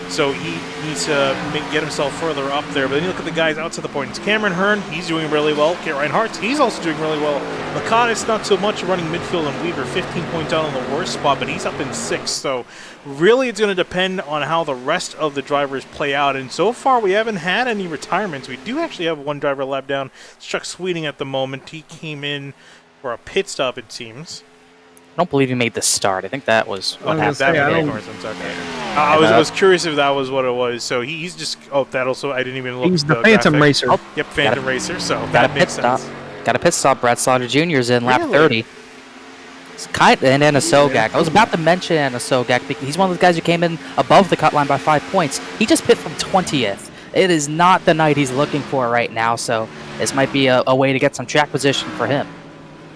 Speaker 1: so he needs to get himself further up there. But then you look at the guys outside the points. Cameron Hearn, he's doing really well. Ryan Hartz, he's also doing really well. Lakatis, not so much, running midfield, and Weaver 15 points out on the worst spot, but he's up in 6th. So really it's going to depend on how the rest of the drivers play out. And so far we haven't had any retirements. We do actually have one driver lap down. It's Chuck Sweeting at the moment. He came in for a pit stop, it seems.
Speaker 2: I don't believe he made the start. I think that was what
Speaker 3: I was
Speaker 2: happened.
Speaker 3: gonna say, I
Speaker 1: That
Speaker 3: don't-
Speaker 1: makes more sense. Okay. I was curious if that was what it was. So he's just. Oh, that also. I didn't even look.
Speaker 3: He's
Speaker 1: at
Speaker 3: the Phantom
Speaker 1: graphic.
Speaker 3: Racer.
Speaker 2: Oh,
Speaker 1: Yep, Phantom Racer. So
Speaker 2: got a
Speaker 1: that
Speaker 2: pit
Speaker 1: makes
Speaker 2: stop.
Speaker 1: sense.
Speaker 2: Got a pit stop. Brad Slaughter Jr.'s in lap
Speaker 1: Really?
Speaker 2: 30. It's and Anna Sogak. I was about to mention Anna Sogak because he's one of those guys who came in above the cut line by 5 points. He just pit from 20th. It is not the night he's looking for right now, so this might be a way to get some track position for him.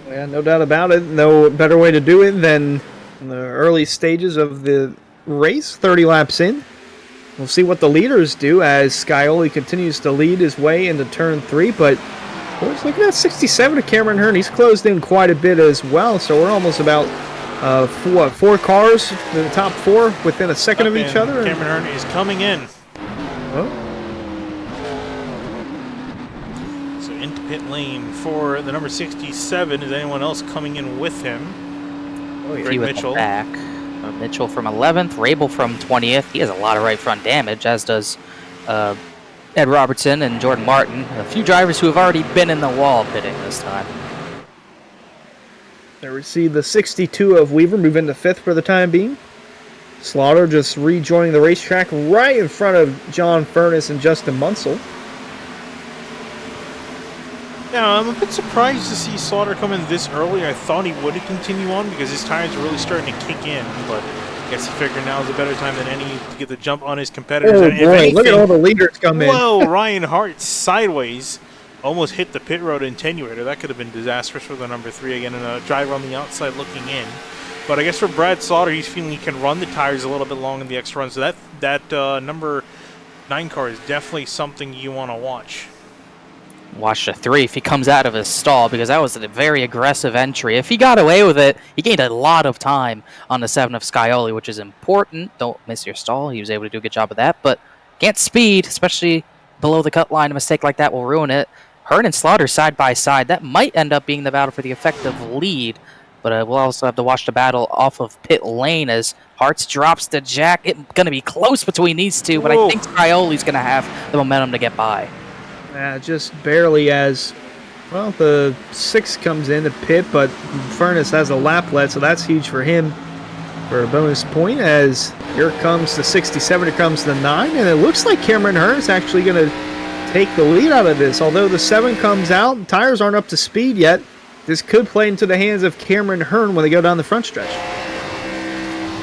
Speaker 3: Yeah, no doubt about it. No better way to do it than in the early stages of the race, 30 laps in. We'll see what the leaders do as Scioli continues to lead his way into turn 3, but boys, looking at 67 of Cameron Hearn. He's closed in quite a bit as well, so we're almost about four cars in the top 4 within a second of each
Speaker 1: And
Speaker 3: other.
Speaker 1: Cameron Hearn is coming in.
Speaker 3: Oh,
Speaker 1: So into pit lane for the number 67. Is anyone else coming in with him?
Speaker 2: He
Speaker 1: Greg
Speaker 2: with the
Speaker 1: Mitchell.
Speaker 2: back. Mitchell from 11th, Rabel from 20th. He has a lot of right front damage, as does Ed Robertson and Jordan Martin. A few drivers who have already been in the wall pitting this time.
Speaker 3: there we see the 62 of Weaver move into 5th for the time being. Slaughter just rejoining the racetrack right in front of John Furness and Justin Munsell.
Speaker 1: Yeah, I'm a bit surprised to see Slaughter come in this early. I thought he would continue on because his tires are really starting to kick in, but I guess he figured now is a better time than any to get the jump on his competitors.
Speaker 3: Oh
Speaker 1: And if
Speaker 3: boy, look at
Speaker 1: anything,
Speaker 3: all the leaders come in.
Speaker 1: whoa, Ryan Hart sideways almost hit the pit road attenuator. That could have been disastrous for the number 3 again, and a driver on the outside looking in. But I guess for Brad Slaughter, he's feeling he can run the tires a little bit long in the extra run. So that number 9 car is definitely something you want to watch.
Speaker 2: Watch the 3 if he comes out of his stall, because that was a very aggressive entry. If he got away with it, he gained a lot of time on the 7 of Scioli, which is important. Don't miss your stall. He was able to do a good job of that, but can't speed, especially below the cut line. A mistake like that will ruin it. Hearn and Slaughter side by side. That might end up being the battle for the effective lead, but we'll also have to watch the battle off of pit lane as Hartz drops the jack. It's going to be close between these two, but
Speaker 1: Whoa.
Speaker 2: I think Scioli's going to have the momentum to get by.
Speaker 3: Just barely as, well, the 6 comes in to pit, but Furness has a lap led, so that's huge for him for a bonus point as here comes the 67, here comes the 9, and it looks like Cameron Hearn is actually going to take the lead out of this. Although the 7 comes out, tires aren't up to speed yet, this could play into the hands of Cameron Hearn when they go down the front stretch.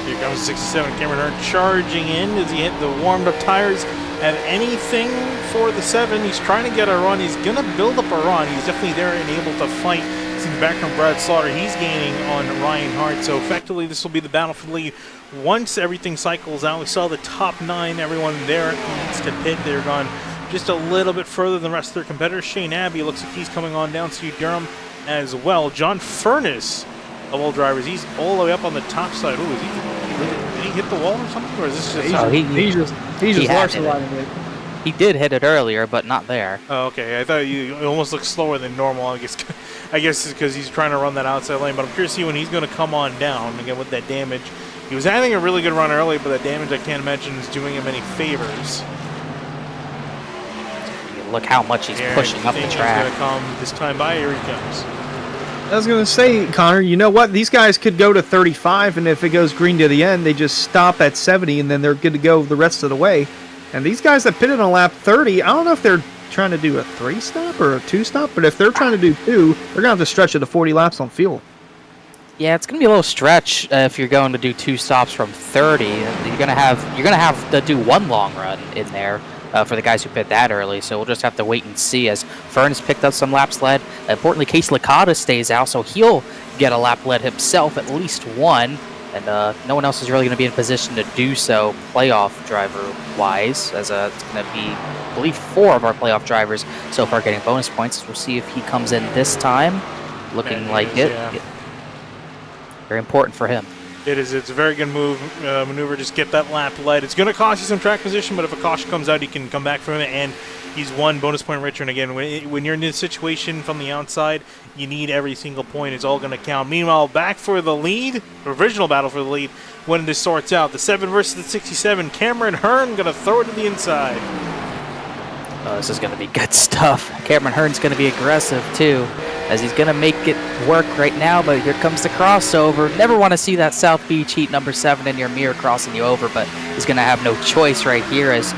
Speaker 1: Here comes 67. Cameron Hearn charging in as he hit the warmed up tires. Have anything for the 7. He's trying to get a run. He's going to build up a run. He's definitely there and able to fight. See back from Brad Slaughter. He's gaining on Ryan Hart. So effectively, this will be the battle for the lead. Once everything cycles out, we saw the top 9. Everyone there needs to pit. They're gone just a little bit further than the rest of their competitors. Shane Abbey looks like he's coming on down. Steve Durham as well. John Furness of all drivers. He's all the way up on the top side. Ooh, is he? Did he hit the wall or something? Or is this just...
Speaker 2: Oh,
Speaker 3: He's just
Speaker 2: had
Speaker 3: Larson
Speaker 2: it.
Speaker 3: lining it.
Speaker 2: He did hit it earlier, but not there.
Speaker 1: Oh, okay. I thought you almost looked slower than normal. I guess it's because he's trying to run that outside lane. But I'm curious to see when he's going to come on down again with that damage. He was having a really good run early, but that damage I can't imagine is doing him any favors.
Speaker 2: Look how much he's
Speaker 1: Here,
Speaker 2: pushing
Speaker 1: I
Speaker 2: up the
Speaker 1: think he's going
Speaker 2: track.
Speaker 1: to come this time by. Here he comes.
Speaker 3: I was going to say, Connor, you know what? These guys could go to 35, and if it goes green to the end, they just stop at 70, and then they're good to go the rest of the way. And these guys that pitted on lap 30, I don't know if they're trying to do a 3-stop or a 2-stop, but if they're trying to do 2, they're going to have to stretch it to 40 laps on fuel.
Speaker 2: Yeah, it's gonna be a little stretch if you're going to do 2 stops from 30. You're gonna have to do 1 long run in there for the guys who pit that early. So we'll just have to wait and see as Fern's picked up some laps led. Importantly, Case Licata stays out, so he'll get a lap led himself, at least 1. And no one else is really going to be in position to do so playoff driver-wise, as it's going to be, I believe, 4 of our playoff drivers so far getting bonus points. We'll see if he comes in this time, looking
Speaker 1: And
Speaker 2: like
Speaker 1: is,
Speaker 2: it.
Speaker 1: yeah.
Speaker 2: Very important for him.
Speaker 1: It is. It's a very good maneuver. Just get that lap led. It's going to cost you some track position, but if a caution comes out, you can come back from it, and he's 1 bonus point richer. And again, when you're in this situation from the outside, you need every single point. It's all going to count. Meanwhile, back for the lead, original battle for the lead, when this sorts out. The 7 versus the 67. Cameron Hearn going to throw it to the inside.
Speaker 2: This is going to be good stuff. Cameron Hearn's going to be aggressive, too. as he's going to make it work right now, but here comes the crossover. Never want to see that South Beach Heat number 7 in your mirror crossing you over, but he's going to have no choice right here as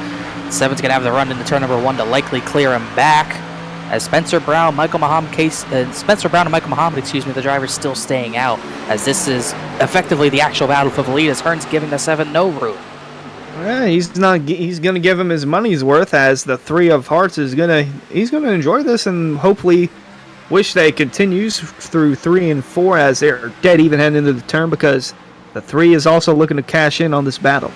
Speaker 2: 7's going to have the run into turn number 1 to likely clear him back. As Spencer Brown, and Michael Muhammad, the driver's still staying out, as this is effectively the actual battle for the lead, as Hearn's giving the 7 no room.
Speaker 3: Yeah, he's going to give him his money's worth, as the 3 of hearts he's going to enjoy this and hopefully wish that it continues through 3 and 4 as they're dead even heading into the turn, because the 3 is also looking to cash in on this battle.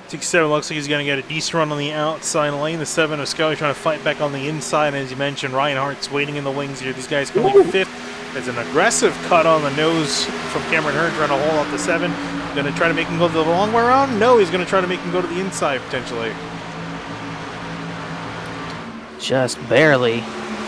Speaker 1: 67 looks like he's going to get a decent run on the outside lane. The 7 of Scully trying to fight back on the inside. And as you mentioned, Ryan Hart's waiting in the wings here. These guys coming 5th. There's an aggressive cut on the nose from Cameron Hearn trying to hold off the 7. Going to try to make him go the long way around? No, he's going to try to make him go to the inside potentially.
Speaker 2: Just barely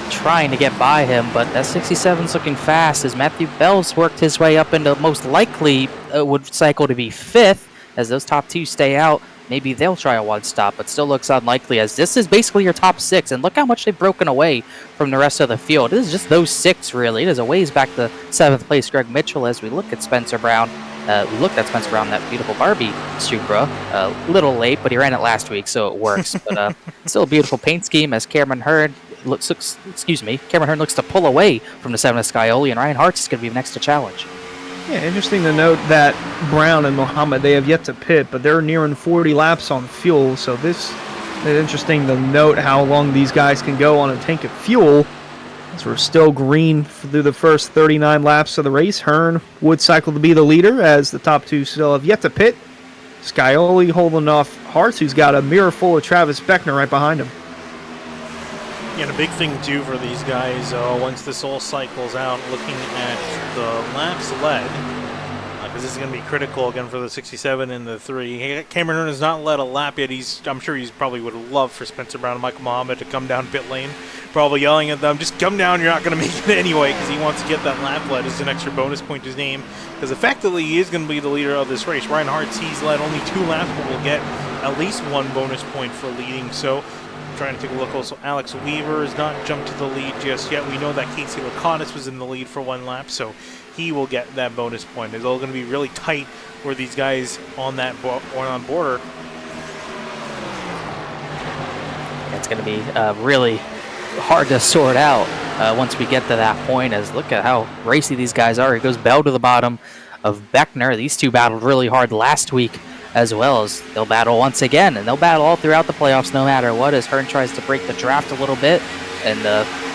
Speaker 2: trying to get by him, but that 67's looking fast as Matthew Bell's worked his way up into most likely would cycle to be 5th. As those top 2 stay out, maybe they'll try a 1-stop, but still looks unlikely as this is basically your top 6. And look how much they've broken away from the rest of the field. This is just those 6, really. It is a ways back to 7th place Greg Mitchell as we look at Spencer Brown. We looked at Spencer Brown, that beautiful Barbie Supra. A little late, but he ran it last week, so it works. But still a beautiful paint scheme as Cameron Hearn looks to pull away from the 7 of Scioli, and Ryan Hart's is going to be next to challenge.
Speaker 3: Yeah, interesting to note that Brown and Muhammad, they have yet to pit, but they're nearing 40 laps on fuel, so this is interesting to note how long these guys can go on a tank of fuel, as we're still green through the first 39 laps of the race. Hearn would cycle to be the leader, as the top 2 still have yet to pit. Scioli holding off Hartz, who's got a mirror full of Travis Beckner right behind him.
Speaker 1: Yeah, and a big thing too for these guys, once this all cycles out, looking at the laps led, because this is going to be critical again for the 67 and the 3. Cameron Hearn has not led a lap yet. I'm sure he's probably would have loved for Spencer Brown and Michael Muhammad to come down pit lane, probably yelling at them, just come down, you're not going to make it anyway, because he wants to get that lap led as an extra bonus point to his name, because effectively he is going to be the leader of this race. Ryan Hartz, he's led only 2 laps, but will get at least 1 bonus point for leading. So trying to take a look also, Alex Weaver has not jumped to the lead just yet. We know that Casey Laconis was in the lead for 1 lap, so he will get that bonus point. It's all going to be really tight for these guys on that border.
Speaker 2: It's going to be really hard to sort out once we get to that point, as look at how racy these guys are. It goes Bell to the bottom of Beckner. These 2 battled really hard last week, as well as they'll battle once again, and they'll battle all throughout the playoffs no matter what, as Hearn tries to break the draft a little bit, and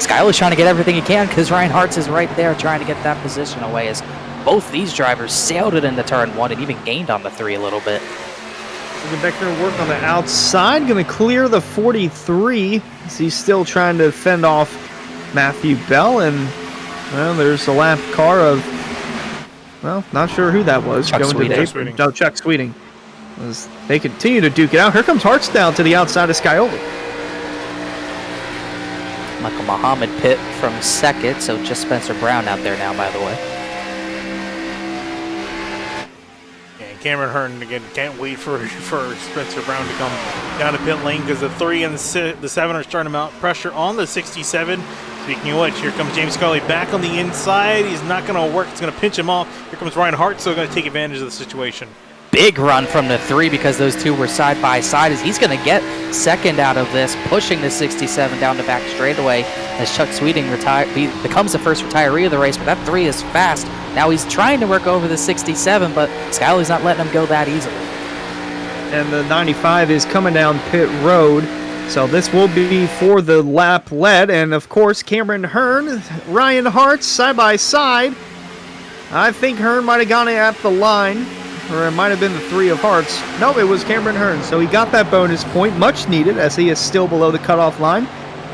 Speaker 2: Scioli's trying to get everything he can because Ryan Hartz is right there trying to get that position away, as both these drivers sailed it into turn 1 and even gained on the 3 a little bit.
Speaker 3: Beckner work on the outside, going to clear the 43 as he's still trying to fend off Matthew Bell, and well, there's a lap car of, well, not sure who that was.
Speaker 2: Chuck Sweeting.
Speaker 3: Chuck Sweeting. As they continue to duke it out. Here comes Hartz down to the outside of Scioli.
Speaker 2: Michael Muhammad pit from 2nd, so just Spencer Brown out there now, by the way.
Speaker 1: And Cameron Hearn, again, can't wait for Spencer Brown to come down to pit lane, because the 3 and the 7 are starting to mount pressure on the 67. Speaking of which, here comes James Scully back on the inside. He's not going to work. It's going to pinch him off. Here comes Ryan Hart, so going to take advantage of the situation.
Speaker 2: Big run from the 3 because those 2 were side by side, as he's going to get 2nd out of this, pushing the 67 down the back straightaway as Chuck Sweeting becomes the first retiree of the race, but that 3 is fast. Now he's trying to work over the 67, but Scioli's not letting him go that easily.
Speaker 3: And the 95 is coming down pit road, so this will be for the lap led, and of course Cameron Hearn, Ryan Hartz side by side. I think Hearn might have gone at the line, or it might have been the 3 of hearts. No, it was Cameron Hearn. So he got that bonus point, much needed, as he is still below the cutoff line.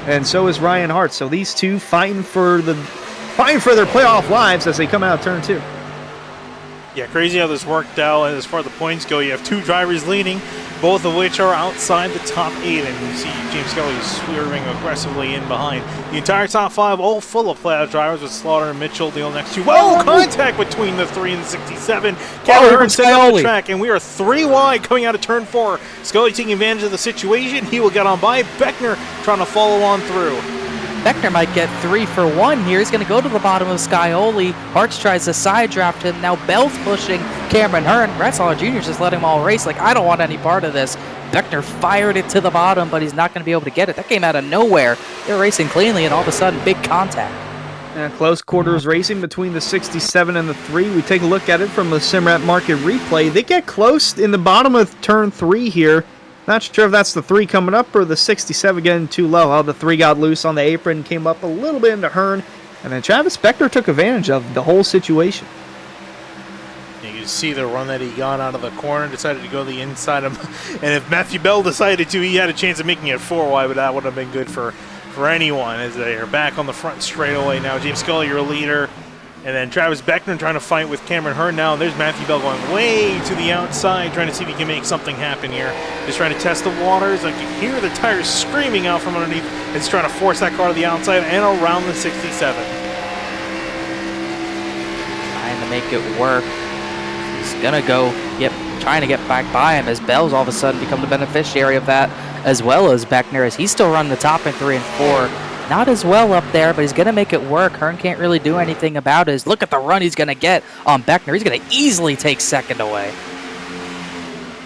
Speaker 3: And so is Ryan Hart. So these 2 fighting for their playoff lives as they come out of turn 2.
Speaker 1: Yeah, crazy how this worked out. As far as the points go, you have 2 drivers leading, both of which are outside the top 8, and you see James Scully swerving aggressively in behind. The entire top 5 all full of playoff drivers, with Slaughter and Mitchell the next 2. Whoa, contact between the 3 and the 67. Cameron Hearn staying on the track, and we are 3 wide coming out of turn 4. Scully taking advantage of the situation. He will get on by. Beckner trying to follow on through.
Speaker 2: Beckner might get 3 for 1 here. He's going to go to the bottom of Scioli. Hartz tries to side draft him. Now Bell's pushing Cameron Hearn. Brett Soller Jr. just let him all race. Like, I don't want any part of this. Beckner fired it to the bottom, but he's not going to be able to get it. That came out of nowhere. They're racing cleanly, and all of a sudden, big contact.
Speaker 3: Close quarters racing between the 67 and the 3. We take a look at it from the Simrat Market replay. They get close in the bottom of turn 3 here. Not sure if that's the 3 coming up or the 67 getting too low. Oh, the 3 got loose on the apron, came up a little bit into Hearn, and then Travis Beckner took advantage of the whole situation.
Speaker 1: You can see the run that he got out of the corner, decided to go the inside of him. And if Matthew Bell decided to, he had a chance of making it 4 wide, but that would have been good for anyone, as they are back on the front straightaway now. James Scully, your leader, and then Travis Beckner trying to fight with Cameron Hearn now. And there's Matthew Bell going way to the outside, trying to see if he can make something happen here. Just trying to test the waters. I can hear the tires screaming out from underneath. It's trying to force that car to the outside and around the 67.
Speaker 2: Trying to make it work. He's gonna go trying to get back by him, as Bell's all of a sudden become the beneficiary of that, as well as Beckner, as he's still running the top in 3 and 4. Not as well up there, but he's gonna make it work. Hearn can't really do anything about it. Look at the run he's gonna get on Beckner. He's gonna easily take second away.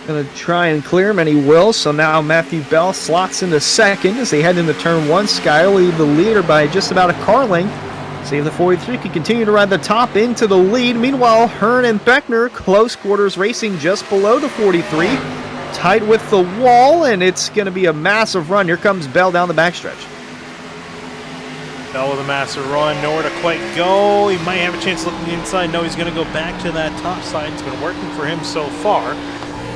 Speaker 3: Gonna try and clear him, and he will. So now Matthew Bell slots into second as they head into turn 1. Scioli the leader by just about a car length. See if the 43 can continue to ride the top into the lead. Meanwhile, Hearn and Beckner close quarters racing just below the 43. Tight with the wall, and it's going to be a massive run. Here comes Bell down the backstretch.
Speaker 1: Bell with a massive run, nowhere to quite go. He might have a chance looking inside. No, he's going to go back to that top side. It's been working for him so far.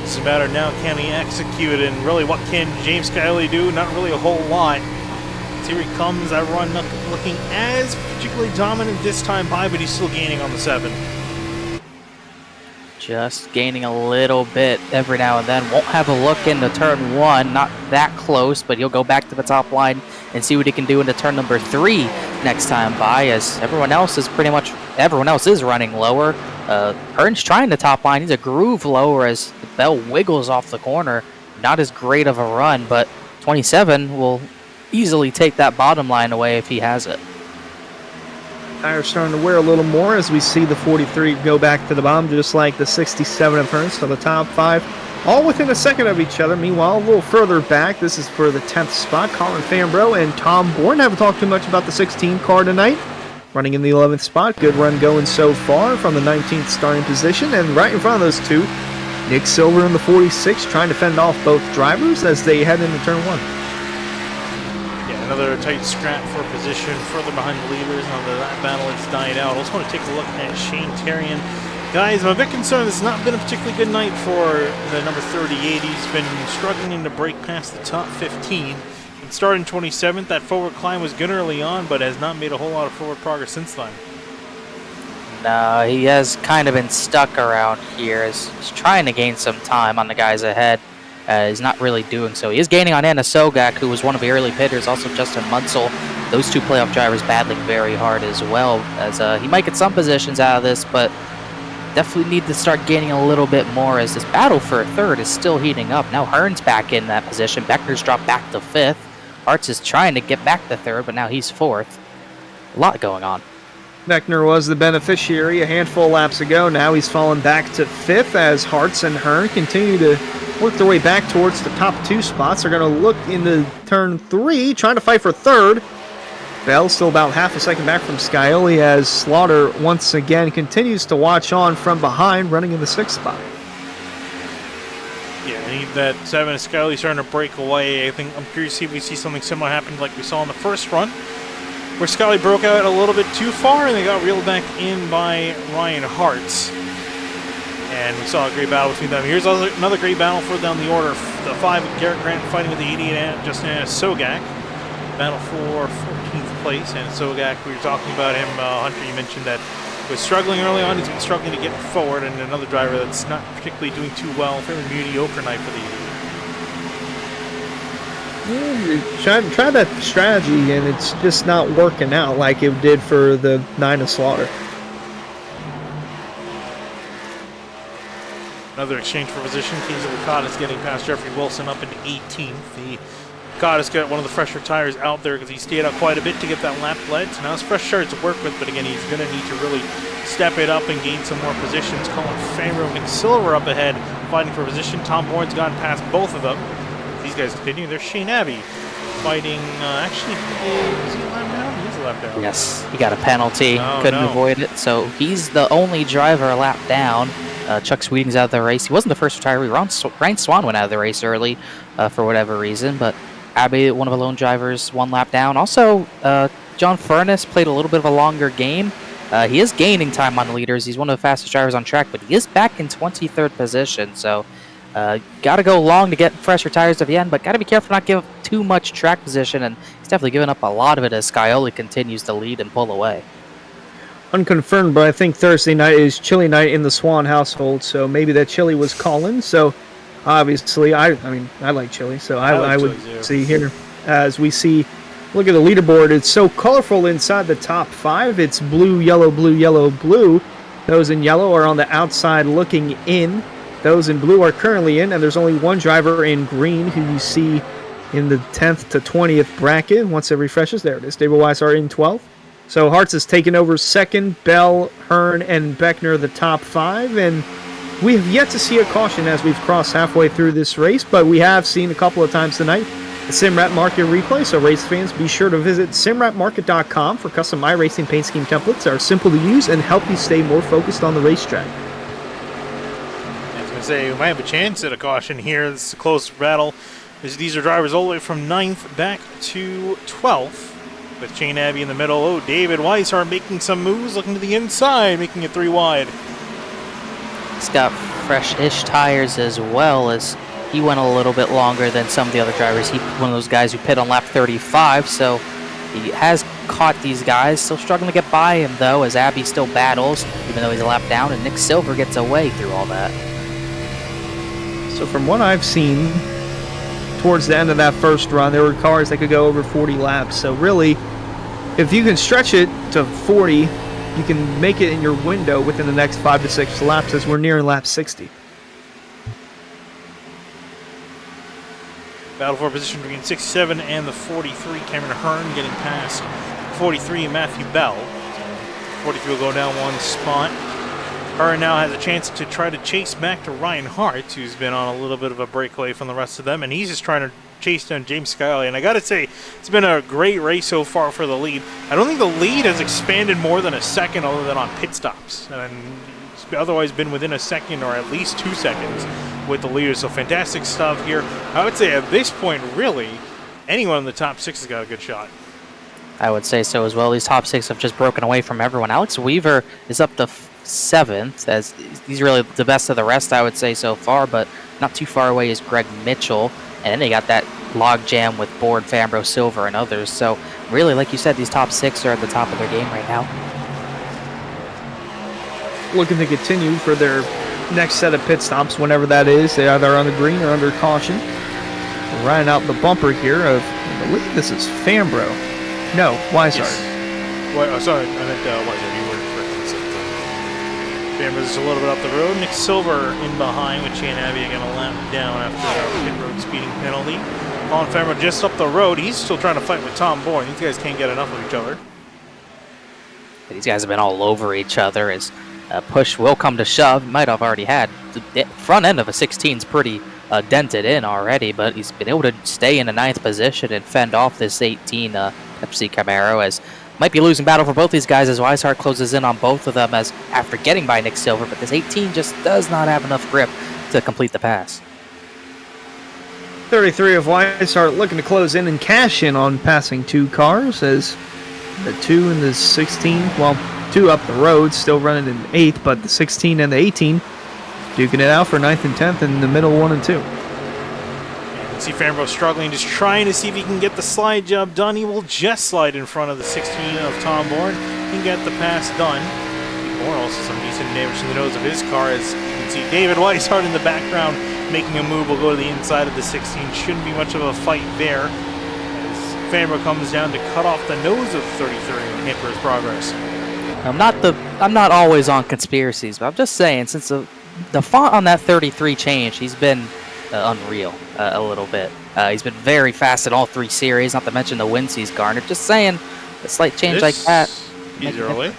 Speaker 1: It's a matter now, can he execute it? And really, what can James Scully do? Not really a whole lot. Here he comes, that run not looking as particularly dominant this time by, but he's still gaining on the 7.
Speaker 2: Just gaining a little bit every now and then. Won't have a look into turn 1, not that close, but he'll go back to the top line and see what he can do into turn number 3 next time by, as everyone else is running lower. Hearn's trying the top line. He's a groove lower as Bell wiggles off the corner. Not as great of a run, but 27 will easily take that bottom line away if he has it.
Speaker 3: Tires starting to wear a little more as we see the 43 go back to the bottom, just like the 67 of Hearn. So the top 5 all within a second of each other. Meanwhile, a little further back, this is for the 10th spot. Colin Fambro and Tom Bourne haven't talked too much about the 16 car tonight. Running in the 11th spot. Good run going so far from the 19th starting position. And right in front of those two, Nick Silver in the 46 trying to fend off both drivers as they head into turn 1.
Speaker 1: Another tight scrap for position further behind the leaders. Now that battle has died out. I also want to take a look at Shane Terrian. Guys, I'm a bit concerned. This has not been a particularly good night for the number 38. He's been struggling to break past the top 15. It started in 27th. That forward climb was good early on, but has not made a whole lot of forward progress since then.
Speaker 2: No, he has kind of been stuck around here. He's trying to gain some time on the guys ahead. He's not really doing so. He is gaining on Anna Sogak, who was one of the early pitters, also Justin Munsell. Those two playoff drivers battling very hard as well, as he might get some positions out of this, but definitely need to start gaining a little bit more as this battle for third is still heating up. Now Hearn's back in that position. Beckner's dropped back to 5th. Hartz is trying to get back to 3rd, but now he's 4th. A lot going on.
Speaker 3: Beckner was the beneficiary a handful of laps ago. Now he's fallen back to 5th as Hartz and Hearn continue to work their way back towards the top 2 spots. They're going to look into turn 3, trying to fight for 3rd. Bell still about half a second back from Scioli as Slaughter once again continues to watch on from behind, running in the 6th spot.
Speaker 1: Yeah, I need that 7. Scioli starting to break away. I'm curious to see if we see something similar happen like we saw in the first run, where Scully broke out a little bit too far and they got reeled back in by Ryan Hartz. And we saw a great battle between them. Here's another great battle for down the order. The 5 with Garrett Grant fighting with the 88 Justin Sogak. Battle for 14th place. And Sogak, we were talking about him, Hunter, you mentioned that he was struggling early on. He's been struggling to get forward. And another driver that's not particularly doing too well. Fairly mediocre night for the 88.
Speaker 3: Try that strategy, and it's just not working out like it did for the 9 of Slaughter.
Speaker 1: Another exchange for position. Kingsley Licata is getting past Jeffrey Wilson up into 18th. The Cottis got one of the fresher tires out there because he stayed out quite a bit to get that lap led. So now it's fresh tires to work with, but again, he's going to need to really step it up and gain some more positions. Colin Fanro and Nick Silver up ahead, fighting for position. Tom Bourne's gone past both of them. These guys continue. There's Shane Abbey fighting. Actually, is he a lap down? He's a lap down.
Speaker 2: Yes, he got a penalty.
Speaker 1: Oh,
Speaker 2: Couldn't
Speaker 1: no.
Speaker 2: avoid it. So he's the only driver a lap down. Chuck Sweeting's out of the race. He wasn't the first retiree. Ryan Swan went out of the race early for whatever reason, but Abbey, one of the lone drivers, 1 lap down. Also, John Furness played a little bit of a longer game. He is gaining time on the leaders. He's one of the fastest drivers on track, but he is back in 23rd position. So, got to go long to get fresher tires at the end, but got to be careful not to give up too much track position. And he's definitely giving up a lot of it as Scioli continues to lead and pull away.
Speaker 3: Unconfirmed, but I think Thursday night is chili night in the Swan household, so maybe that chili was calling. So obviously, I mean, I like chili, so I
Speaker 1: like
Speaker 3: would
Speaker 1: chili too.
Speaker 3: see here as we see. Look at the leaderboard; it's so colorful inside the top 5. It's blue, yellow, blue, yellow, blue. Those in yellow are on the outside looking in. Those in blue are currently in, and there's only one driver in green who you see in the 10th to 20th bracket. Once it refreshes, there it is. David Weiss are in 12th. So Hartz has taken over second. Bell, Hearn, and Beckner the top 5, and we have yet to see a caution as we've crossed halfway through this race, but we have seen a couple of times tonight the Simrat Market replay, so race fans, be sure to visit simratmarket.com for custom iRacing paint scheme templates that are simple to use and help you stay more focused on the racetrack.
Speaker 1: I was going to say, we might have a chance at a caution here. This is a close battle. These are drivers all the way from 9th back to 12th. With Shane Abbey in the middle. Oh, David Weiss are making some moves, looking to the inside, making it 3 wide.
Speaker 2: He's got fresh-ish tires as well, as he went a little bit longer than some of the other drivers. He's one of those guys who pit on lap 35, so he has caught these guys. Still struggling to get by him, though, as Abbey still battles, even though he's a lap down, and Nick Silver gets away through all that.
Speaker 3: So from what I've seen, towards the end of that first run, there were cars that could go over 40 laps. So really, if you can stretch it to 40, you can make it in your window within the next 5 to 6 laps, as we're nearing lap 60.
Speaker 1: Battle for position between 67 and the 43. Cameron Hearn getting past 43, Matthew Bell. 43 will go down 1 spot. Hearn now has a chance to try to chase back to Ryan Hart, who's been on a little bit of a breakaway from the rest of them, and he's just trying to chase down James Scioli. And I got to say, it's been a great race so far for the lead. I don't think the lead has expanded more than a second other than on pit stops. And it's otherwise been within a second or at least 2 seconds with the leaders. So fantastic stuff here. I would say at this point, really, anyone in the top 6 has got a good shot.
Speaker 2: I would say so as well. These top 6 have just broken away from everyone. Alex Weaver is up to 7th, as he's really the best of the rest, I would say, so far, but not too far away is Greg Mitchell. And then they got that log jam with Bourne, Fambro, Silver, and others. So really, like you said, these top 6 are at the top of their game right now.
Speaker 3: Looking to continue for their next set of pit stops, whenever that is. They either are on the green or under caution. Riding out the bumper here of, I believe this is Fambro. No, Weishart.
Speaker 1: Yes. Well, oh, sorry, I meant Weishart. You were correct. Fambro's just a little bit up the road. Nick Silver in behind with Shane Abbey again a lap down after a pit road speeding penalty. Colin Fambro just up the road. He's still trying to fight with Tom Bourne. These guys can't get enough of each other.
Speaker 2: These guys have been all over each other as push will come to shove. Might have already had. The front end of a 16 is pretty dented in already, but he's been able to stay in the 9th position and fend off this 18 Pepsi Camaro, as might be losing battle for both these guys as Weishart closes in on both of them as after getting by Nick Silver, but this 18 just does not have enough grip to complete the pass.
Speaker 3: 33 of Weishart looking to close in and cash in on passing 2 cars, as the 2 and the 16, well, 2 up the road, still running in 8th, but the 16 and the 18 duking it out for 9th and 10th in the middle 1 and 2.
Speaker 1: You can see Fambro struggling, just trying to see if he can get the slide job done. He will just slide in front of the 16 of Tom Bourne. He can get the pass done. Bourne also some decent damage to the nose of his car, as you can see David Weishart in the background making a move. Will go to the inside of the 16. Shouldn't be much of a fight there, as Fambro comes down to cut off the nose of 33 and hamper his progress.
Speaker 2: I'm not always on conspiracies, but I'm just saying, since the font on that 33 changed, he's been unreal a little bit. He's been very fast in all 3 series, not to mention the wins he's garnered. Just saying, a slight change like that.
Speaker 1: He's early.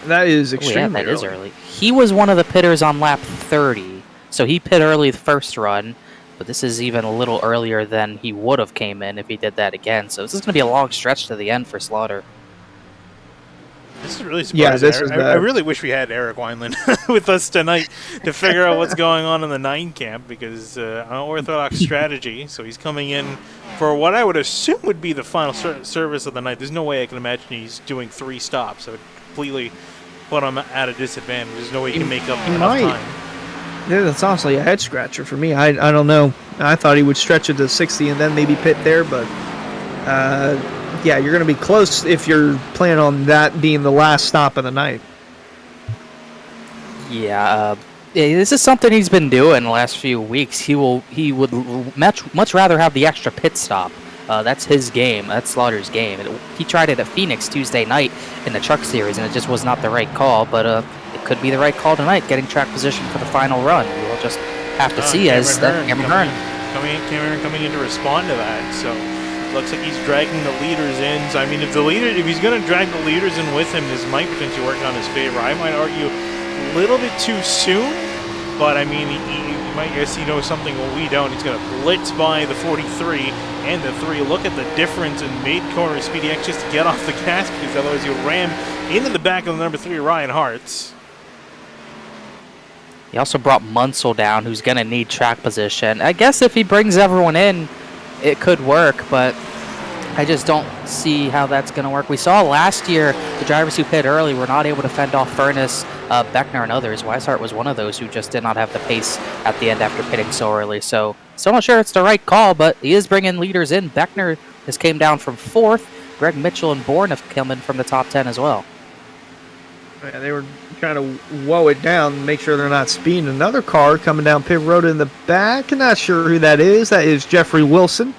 Speaker 3: That is
Speaker 2: Oh,
Speaker 3: extremely
Speaker 2: yeah, that is early. He was one of the pitters on lap 30, so he pit early the first run, but this is even a little earlier than he would have came in if he did that again. So this is going to be a long stretch to the end for Slaughter.
Speaker 1: This is really surprising.
Speaker 3: Yeah, this is
Speaker 1: I really wish we had Eric Weinland with us tonight to figure out what's going on in the 9 camp, because unorthodox strategy. So he's coming in for what I would assume would be the final service of the night. There's no way I can imagine he's doing 3 stops. I would completely put him at a disadvantage. There's no way he can make up enough time.
Speaker 3: Yeah, that's honestly a head scratcher for me. I don't know. I thought he would stretch it to 60 and then maybe pit there, but yeah, you're going to be close if you're planning on that being the last stop of the night.
Speaker 2: Yeah, this is something he's been doing the last few weeks. He would much rather have the extra pit stop. That's his game. That's Slaughter's game. He tried it at Phoenix Tuesday night in the Truck Series, and it just was not the right call. But it could be the right call tonight, getting track position for the final run. We'll just have to see as Cameron Hearn
Speaker 1: coming in to respond to that. So looks like he's dragging the leaders in. So I mean, if he's going to drag the leaders in with him, this might potentially work on his favor. I might argue a little bit too soon, but I mean, he might guess he knows something what we don't. He's going to blitz by the 43 and the 3. Look at the difference in mid-corner Speedy X just to get off the gas, because otherwise he'll ram into the back of the number 3 Ryan Hartz.
Speaker 2: He also brought Munsell down, who's going to need track position. I guess if he brings everyone in, it could work, but I just don't see how that's going to work. We saw last year the drivers who pit early were not able to fend off Furness, Beckner, and others. Weishart was one of those who just did not have the pace at the end after pitting so early. So still not sure it's the right call, but he is bringing leaders in. Beckner has came down from 4th. Greg Mitchell and Bourne have come in from the top 10 as well.
Speaker 3: Yeah, they were trying to woe it down, make sure they're not speeding. Another car coming down pit road in the back. I'm not sure who that is. That is Jeffrey Wilson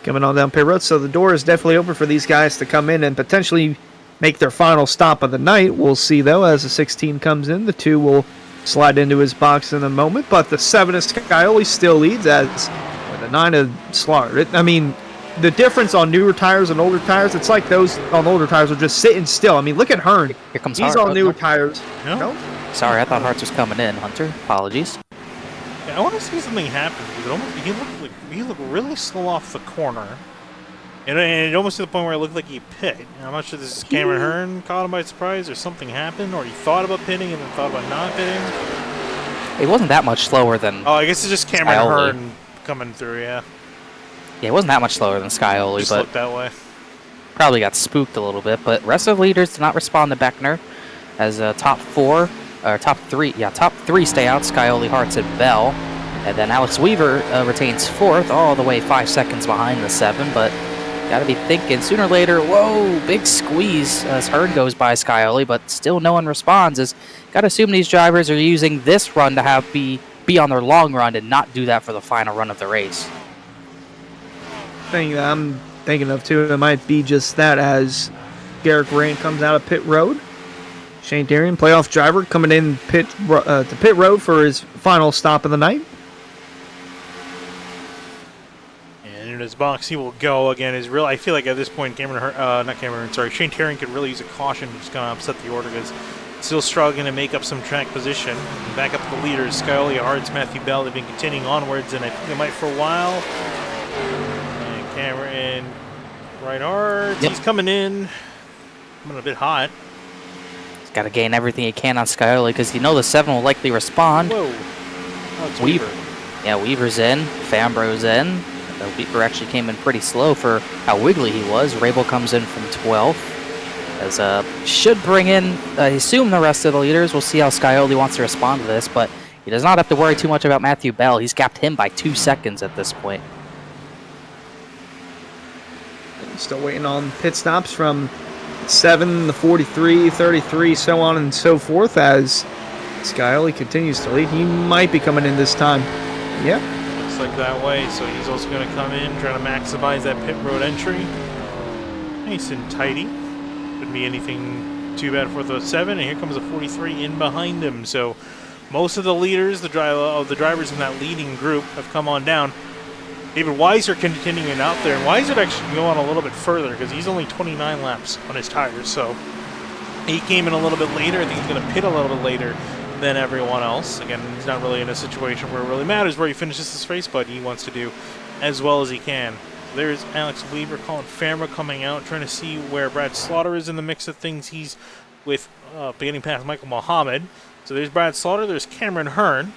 Speaker 3: coming on down pit road. So the door is definitely open for these guys to come in and potentially make their final stop of the night. We'll see, though, as the 16 comes in. The 2 will slide into his box in a moment. But the 7 of Scioli still leads as the 9 of Slaughter. I mean, the difference on newer tires and older tires, it's like those on older tires are just sitting still. I mean, look at Hearn.
Speaker 2: Here comes
Speaker 3: He's
Speaker 2: Hart.
Speaker 3: on newer tires.
Speaker 1: No?
Speaker 2: Sorry, I thought Hartz was coming in, Hunter. Apologies.
Speaker 1: Yeah, I want to see something happen, because he looked really slow off the corner. And it almost to the point where it looked like he pit. I'm not sure this is Cameron Hearn caught him by surprise, or something happened, or he thought about pitting and then thought about not pitting.
Speaker 2: It wasn't that much slower than...
Speaker 1: Oh, I guess it's just Cameron
Speaker 2: Scioli.
Speaker 1: Hearn coming through, yeah.
Speaker 2: Yeah, it wasn't that much slower than Scioli,
Speaker 1: Just
Speaker 2: but
Speaker 1: looked that way.
Speaker 2: probably got spooked a little bit. But rest of the leaders did not respond to Beckner as top 3 stay out, Scioli, Hartz, and Bell. And then Alex Weaver retains 4th, all the way 5 seconds behind the 7, but got to be thinking sooner or later, whoa, big squeeze as Hearn goes by Scioli, but still no one responds. Got to assume these drivers are using this run to be on their long run and not do that for the final run of the race.
Speaker 3: Thing that I'm thinking of, too, it might be just that as Garrick Rain comes out of pit road. Shane Darian, playoff driver, coming in to pit road for his final stop of the night.
Speaker 1: And in his box, he will go again. I feel like at this point, Shane Darian could really use a caution, just kind of upset the order, because still struggling to make up some track position. And back up the leaders, Scioli, Hartz, Matthew Bell, they've been continuing onwards, and I think they might for a while. And Cameron Reinhardt,
Speaker 2: Yep.
Speaker 1: He's coming in a bit hot.
Speaker 2: He's got to gain everything he can on Scioli because the 7 will likely respond.
Speaker 1: Whoa. Oh, it's
Speaker 2: Weaver. Yeah, Weaver's in. Fambro's in. Weaver actually came in pretty slow for how wiggly he was. Rabel comes in from 12th. As should bring in, I assume, the rest of the leaders. We'll see how Scioli wants to respond to this, but he does not have to worry too much about Matthew Bell. He's gapped him by 2 seconds at this point.
Speaker 3: Still waiting on pit stops from 7, the 43, 33, so on and so forth as Scioli continues to lead. He might be coming in this time. Yep.
Speaker 1: Looks like that way, so he's also going to come in, trying to maximize that pit road entry. Nice and tidy. Couldn't be anything too bad for the 7, and here comes a 43 in behind him. So most of the leaders, the drivers in that leading group have come on down. David Weiser continuing out there, and Weiser actually go on a little bit further because he's only 29 laps on his tires, so he came in a little bit later. I think he's going to pit a little bit later than everyone else. Again, he's not really in a situation where it really matters where he finishes this race, but he wants to do as well as he can. There's Alex Weaver, Colin Farmer coming out, trying to see where Brad Slaughter is in the mix of things. He's with beginning past Michael Muhammad. So there's Brad Slaughter, there's Cameron Hearn,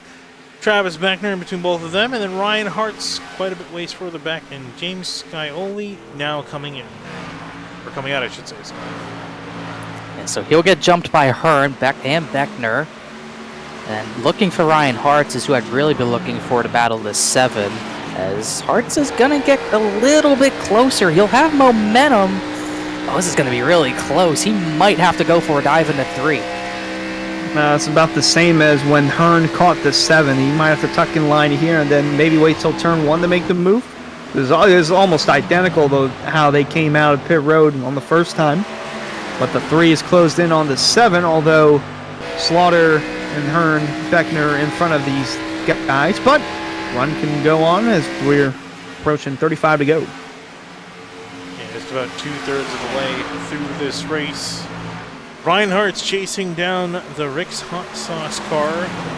Speaker 1: Travis Beckner in between both of them, and then Ryan Hart's quite a bit ways further back, and James Scioli now coming in. Or coming out, I should say.
Speaker 2: And so he'll get jumped by Hearn, and Beckner. And looking for Ryan Hartz is who I'd really be looking for to battle this 7. As Hartz is going to get a little bit closer. He'll have momentum. Oh, this is going to be really close. He might have to go for a dive into 3.
Speaker 3: It's about the same as when Hearn caught the 7. He might have to tuck in line here and then maybe wait till turn 1 to make the move. It's almost identical to how they came out of pit road on the first time. But the 3 is closed in on the 7, although Slaughter and Hearn, Beckner in front of these guys. But run can go on as we're approaching 35 to go.
Speaker 1: Yeah, just about 2/3 of the way through this race. Ryan Hart's chasing down the Rick's Hot Sauce car.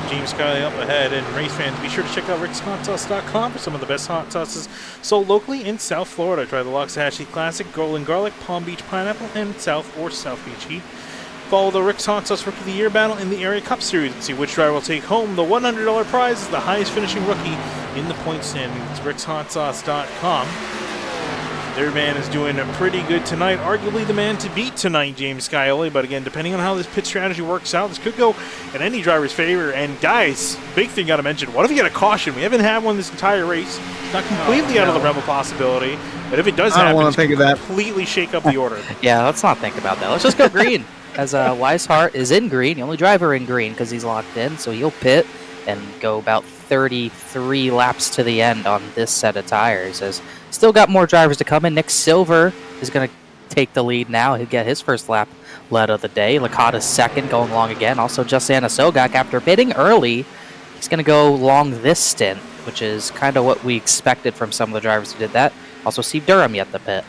Speaker 1: James Scully up ahead. And race fans, be sure to check out rickshotsauce.com for some of the best hot sauces sold locally in South Florida. Try the Loxahatchee Classic, Golden Garlic, Palm Beach Pineapple, and South Beach Heat. Follow the Rick's Hot Sauce Rookie of the Year battle in the Area Cup Series and see which driver will take home the $100 prize as the highest finishing rookie in the point standings. It's rickshotsauce.com. Their man is doing pretty good tonight. Arguably the man to beat tonight, James Scioli. But again, depending on how this pit strategy works out, this could go in any driver's favor. And guys, big thing got to mention, what if you get a caution? We haven't had one this entire race. It's not completely out of the realm of possibility. But if it does happen,
Speaker 3: it's going to
Speaker 1: completely shake up the order.
Speaker 2: Yeah, let's not think about that. Let's just go green. As Weishart is in green, the only driver in green because he's locked in. So he'll pit and go about 33 laps to the end on this set of tires. As still got more drivers to come in. Nick Silver is going to take the lead now. He'll get his first lap led of the day. Licata's second, going long again. Also, just Sogak, after pitting early, he's going to go long this stint, which is kind of what we expected from some of the drivers who did that. Also, Steve Durham yet to pit.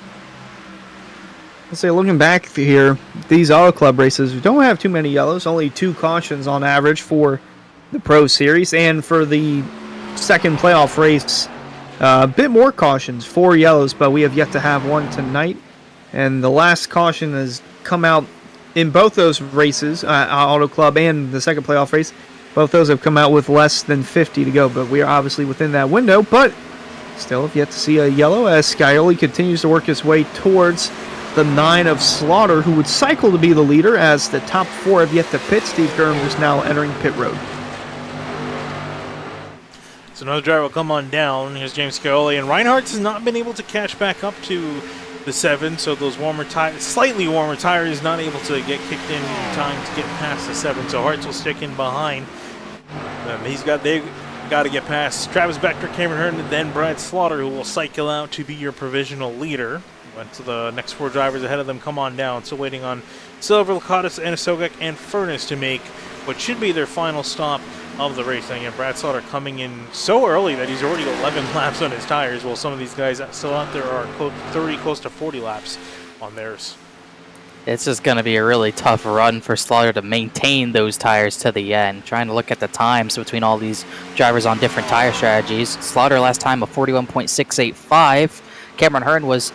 Speaker 3: I'll say, looking back here, these Auto Club races, we don't have too many yellows, only 2 cautions on average for the Pro Series, and for the second playoff race, a bit more cautions, 4 yellows, but we have yet to have one tonight. And the last caution has come out in both those races, Auto Club and the second playoff race. Both those have come out with less than 50 to go, but we are obviously within that window, but still have yet to see a yellow as Scioli continues to work his way towards the 9 of Slaughter, who would cycle to be the leader as the top 4 have yet to pit. Steve Durham is now entering pit road.
Speaker 1: So another driver will come on down. Here's James Scioli, and Reinhardt has not been able to catch back up to the 7, so those slightly warmer tires, not able to get kicked in time to get past the 7. So Hartz will stick in behind. They've got to get past Travis Beckner, Cameron Hearn, and then Brad Slaughter, who will cycle out to be your provisional leader. Went to the next 4 drivers ahead of them come on down. Still waiting on Silver, Licata, Sogak, and Furness to make what should be their final stop of the race. And again, Brad Slaughter coming in so early that he's already 11 laps on his tires, while some of these guys still out there are close to 40 laps on theirs.
Speaker 2: It's just going to be a really tough run for Slaughter to maintain those tires to the end. Trying to look at the times between all these drivers on different tire strategies. Slaughter last time a 41.685. Cameron Hearn was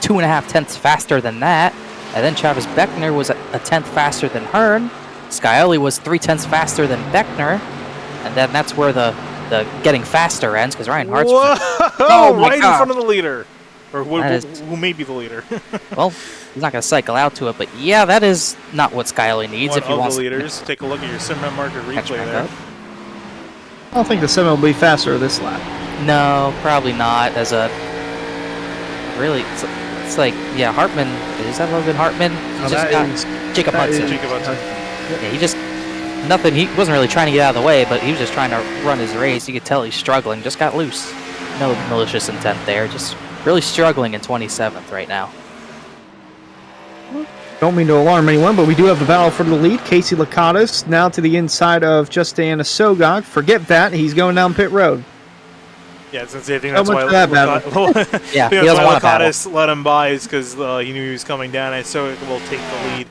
Speaker 2: 2.5 tenths faster than that. And then Travis Beckner was a tenth faster than Hearn. Scioli was 3 tenths faster than Beckner. And then that's where the getting faster ends, because Ryan Hart's
Speaker 1: right in front of the leader. Or who may be the leader.
Speaker 2: Well, he's not going to cycle out to it, but yeah, that is not what Scioli needs if he wants
Speaker 1: the leaders. Take a look at your Simrad market replay there.
Speaker 3: I don't think the 7 will be faster this lap.
Speaker 2: No, probably not. As a really, it's like, yeah, Hartman. Is that Logan Hartman? Jacob Hudson. Yeah, he just nothing. He wasn't really trying to get out of the way, but he was just trying to run his race. You could tell he's struggling. Just got loose. No malicious intent there. Just really struggling in 27th right now.
Speaker 3: Don't mean to alarm anyone, but we do have the battle for the lead. Casey Lakatos now to the inside of Justin Sogok. Forget that. He's going down pit road.
Speaker 1: Yeah, since I think that's why
Speaker 2: Yeah, he doesn't want to battle.
Speaker 1: Lakatos let him by is because he knew he was coming down, and so it will take the lead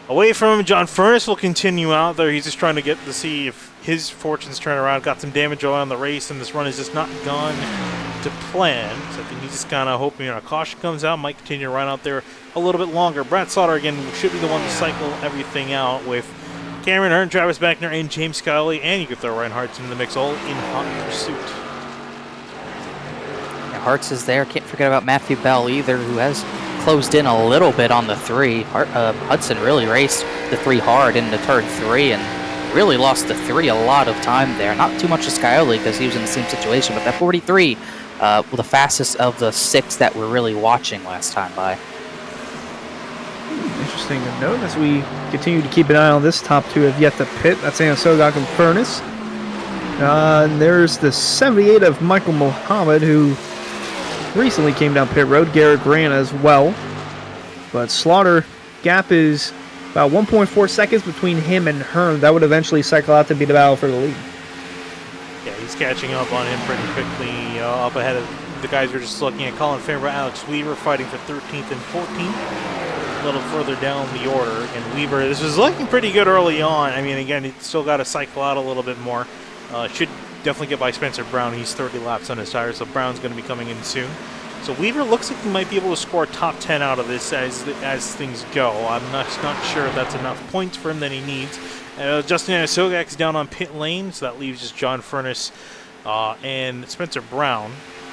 Speaker 1: away from him. John Furness will continue out there. He's just trying to get to see if his fortunes turn around. Got some damage on the race, and this run has just not gone to plan. So I think he's just kind of hoping caution comes out. Might continue to run out there a little bit longer. Brad Slaughter, again, should be the one to cycle everything out with Cameron Hearn, Travis Beckner, and James Scully. And you could throw Ryan Hartz into the mix, all in hot pursuit.
Speaker 2: Hartz is there. Can't forget about Matthew Bell either, who has closed in a little bit on the 3. Hudson really raced the 3 hard into turn 3 and really lost the 3 a lot of time there. Not too much to Scioli because he was in the same situation, but that 43 was the fastest of the 6 that we're really watching last time by.
Speaker 3: Interesting to note as we continue to keep an eye on this. Top 2 have yet to pit. That's Anna Sogok and Furness. And there's the 78 of Michael Mohammed, who recently came down pit road. Garrett Grant as well. But Slaughter gap is about 1.4 seconds between him and Hearn. That would eventually cycle out to be the battle for the lead.
Speaker 1: Yeah, he's catching up on him pretty quickly, up ahead of the guys we're just looking at. Colin Farmer, Alex Weaver fighting for 13th and 14th. A little further down the order. And Weaver, this was looking pretty good early on. I mean, again, he's still got to cycle out a little bit more. Should definitely get by Spencer Brown. He's 30 laps on his tires, so Brown's going to be coming in soon. So Weaver looks like he might be able to score a top 10 out of this as things go. I'm not sure if that's enough points for him that he needs. Justin Sogak's down on pit lane, so that leaves just John Furness and Spencer Brown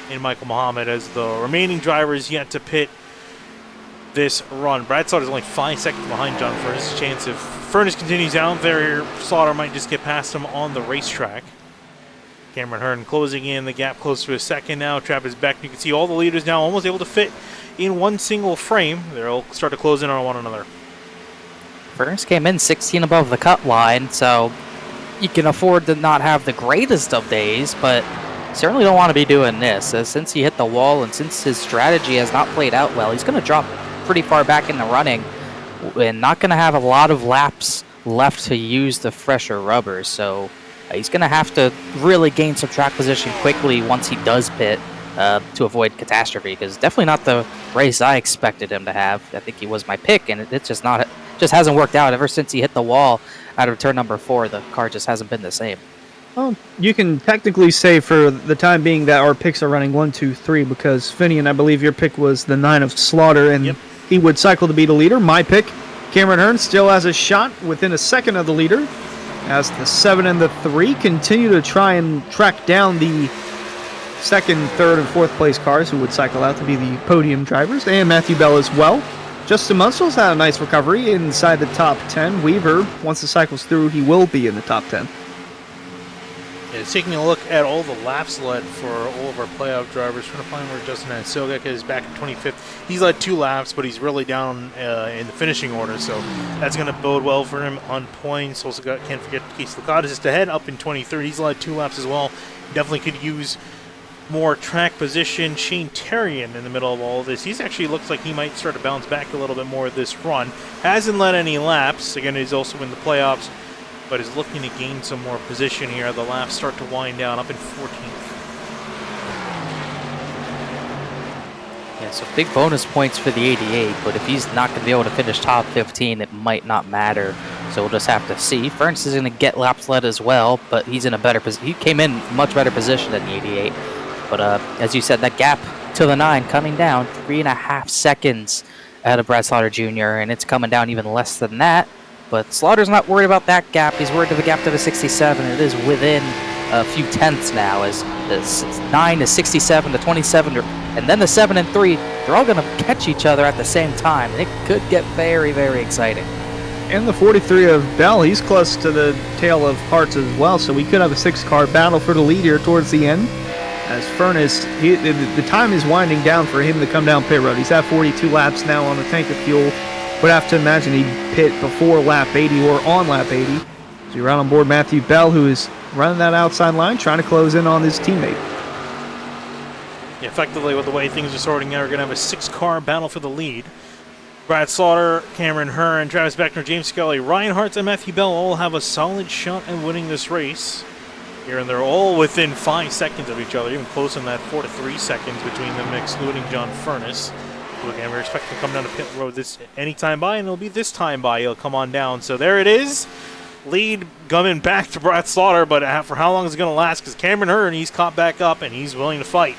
Speaker 1: and Michael Muhammad as the remaining drivers yet to pit this run. Brad Slaughter is only 5 seconds behind John Furness. Chance if Furness continues out there, Slaughter might just get past him on the racetrack. Cameron Hearn closing in the gap close to a second now. Travis Beck, you can see all the leaders now almost able to fit in one single frame. They'll start to close in on one another.
Speaker 2: Furness came in 16 above the cut line, so you can afford to not have the greatest of days, but certainly don't want to be doing this. Since he hit the wall and since his strategy has not played out well, he's going to drop pretty far back in the running and not going to have a lot of laps left to use the fresher rubbers, so he's going to have to really gain some track position quickly once he does pit to avoid catastrophe, because definitely not the race I expected him to have. I think he was my pick, and it's just not, just hasn't worked out. Ever since he hit the wall out of turn number 4, the car just hasn't been the same.
Speaker 3: Well, you can technically say for the time being that our picks are running 1, 2, 3, because Finian, I believe your pick was the 9 of Slaughter, and he would cycle to be the leader. My pick, Cameron Hearn, still has a shot within a second of the leader, as the 7 and the 3 continue to try and track down the second, third, and fourth place cars who would cycle out to be the podium drivers, and Matthew Bell as well. Justin Munstall's had a nice recovery inside the top 10. Weaver, once the cycle's through, he will be in the top 10.
Speaker 1: Yeah, taking a look at all the laps led for all of our playoff drivers, trying to find where Justin Sogak is back in 25th. He's led 2 laps, but he's really down in the finishing order, so that's going to bode well for him on points. Also, can't forget Casey Lakatos just ahead, up in 23rd. He's led 2 laps as well. Definitely could use more track position. Shane Terrian in the middle of all of this. He's actually looks like he might start to bounce back a little bit more this run. Hasn't led any laps. Again, he's also in the playoffs, but is looking to gain some more position here. The laps start to wind down, up in 14th.
Speaker 2: Yeah, so big bonus points for the 88, but if he's not going to be able to finish top 15, it might not matter. So we'll just have to see. Furness is going to get laps led as well, but he's in a better position. He came in much better position than the 88. But as you said, that gap to the 9 coming down 3.5 seconds ahead of Brad Slaughter Jr., and it's coming down even less than that. But Slaughter's not worried about that gap. He's worried about the gap to the 67. It is within a few tenths now, as the 9 to 67 to 27, and then the 7 and 3. They're all going to catch each other at the same time. It could get very, very exciting.
Speaker 3: And the 43 of Bell, he's close to the tail of Hartz as well, so we could have a 6-car battle for the lead here towards the end. As Furness, the time is winding down for him to come down pit road. He's at 42 laps now on the tank of fuel. Would have to imagine he'd pit before lap 80 or on lap 80. So you're right on board Matthew Bell, who is running that outside line, trying to close in on his teammate.
Speaker 1: Yeah, effectively, with the way things are sorting out, we're going to have a 6-car battle for the lead. Brad Slaughter, Cameron Hearn, Travis Beckner, James Scully, Ryan Hartz, and Matthew Bell all have a solid shot at winning this race. Here, and they're all within 5 seconds of each other, even close in that 4 to 3 seconds between them, excluding John Furness. Who, again, we're expecting to come down to pit road this any time by, and it'll be this time by. He'll come on down. So there it is. Lead coming back to Brad Slaughter, but for how long is it going to last? Because Cameron Hearn, he's caught back up, and he's willing to fight.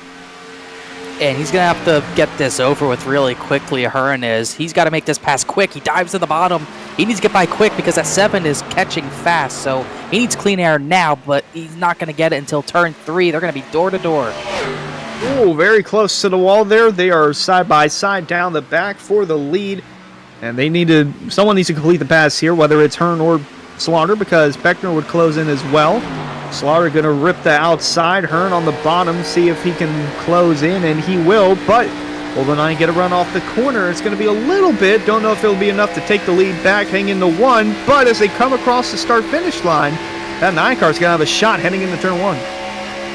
Speaker 2: And he's going to have to get this over with really quickly. Hearn is. He's got to make this pass quick. He dives to the bottom. He needs to get by quick because that 7 is catching fast. So he needs clean air now, but he's not going to get it until turn 3. They're going to be door to door.
Speaker 3: Oh, very close to the wall there. They are side by side down the back for the lead. And someone needs to complete the pass here, whether it's Hearn or Slaughter, because Beckner would close in as well. Slaughter going to rip the outside. Hearn on the bottom, see if he can close in, and he will. But will the 9 get a run off the corner? It's going to be a little bit. Don't know if it'll be enough to take the lead back, hang into 1. But as they come across the start-finish line, that 9 car's going to have a shot heading into turn 1.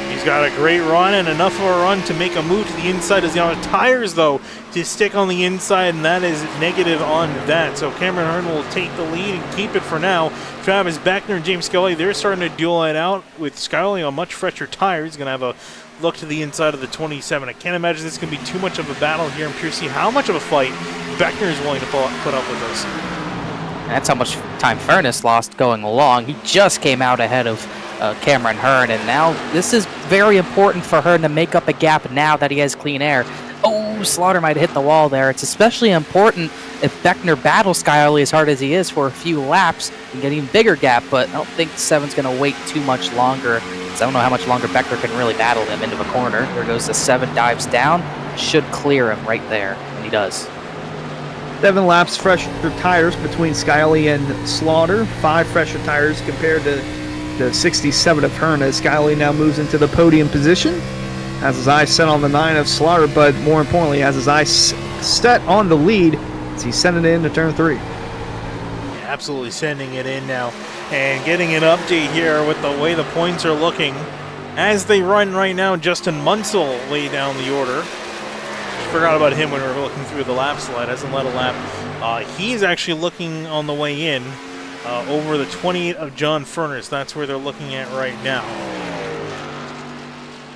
Speaker 1: He's got a great run and enough of a run to make a move to the inside. As the tires, though, to stick on the inside, and that is negative on that. So Cameron Hearn will take the lead and keep it for now. Travis Beckner and James Scully, they're starting to duel it out with Scully on much fresher tires. He's going to have a look to the inside of the 27. I can't imagine this is going to be too much of a battle here. I'm curious to see how much of a fight Beckner is willing to put up with this.
Speaker 2: That's how much time Furness lost going along. He just came out ahead of Cameron Hearn, and now this is very important for Hearn to make up a gap now that he has clean air. Oh, Slaughter might have hit the wall there. It's especially important if Beckner battles Scully as hard as he is for a few laps and get an even bigger gap, but I don't think 7's going to wait too much longer. So I don't know how much longer Beckner can really battle him into a corner. There goes the 7, dives down, should clear him right there, and he does.
Speaker 3: 7 laps fresher tires between Scully and Slaughter. 5 fresher tires compared to the 67 of Hearn, as Scully now moves into the podium position. Has his eyes set on the 9 of Slaughter, but more importantly, has his eyes set on the lead as he's sending it into turn 3.
Speaker 1: Yeah, absolutely sending it in now. And getting an update here with the way the points are looking. As they run right now, Justin Munsell way down the order. Forgot about him when we were looking through the lap slide. Hasn't led a lap. He's actually looking on the way in over the 28 of John Furness. That's where they're looking at right now.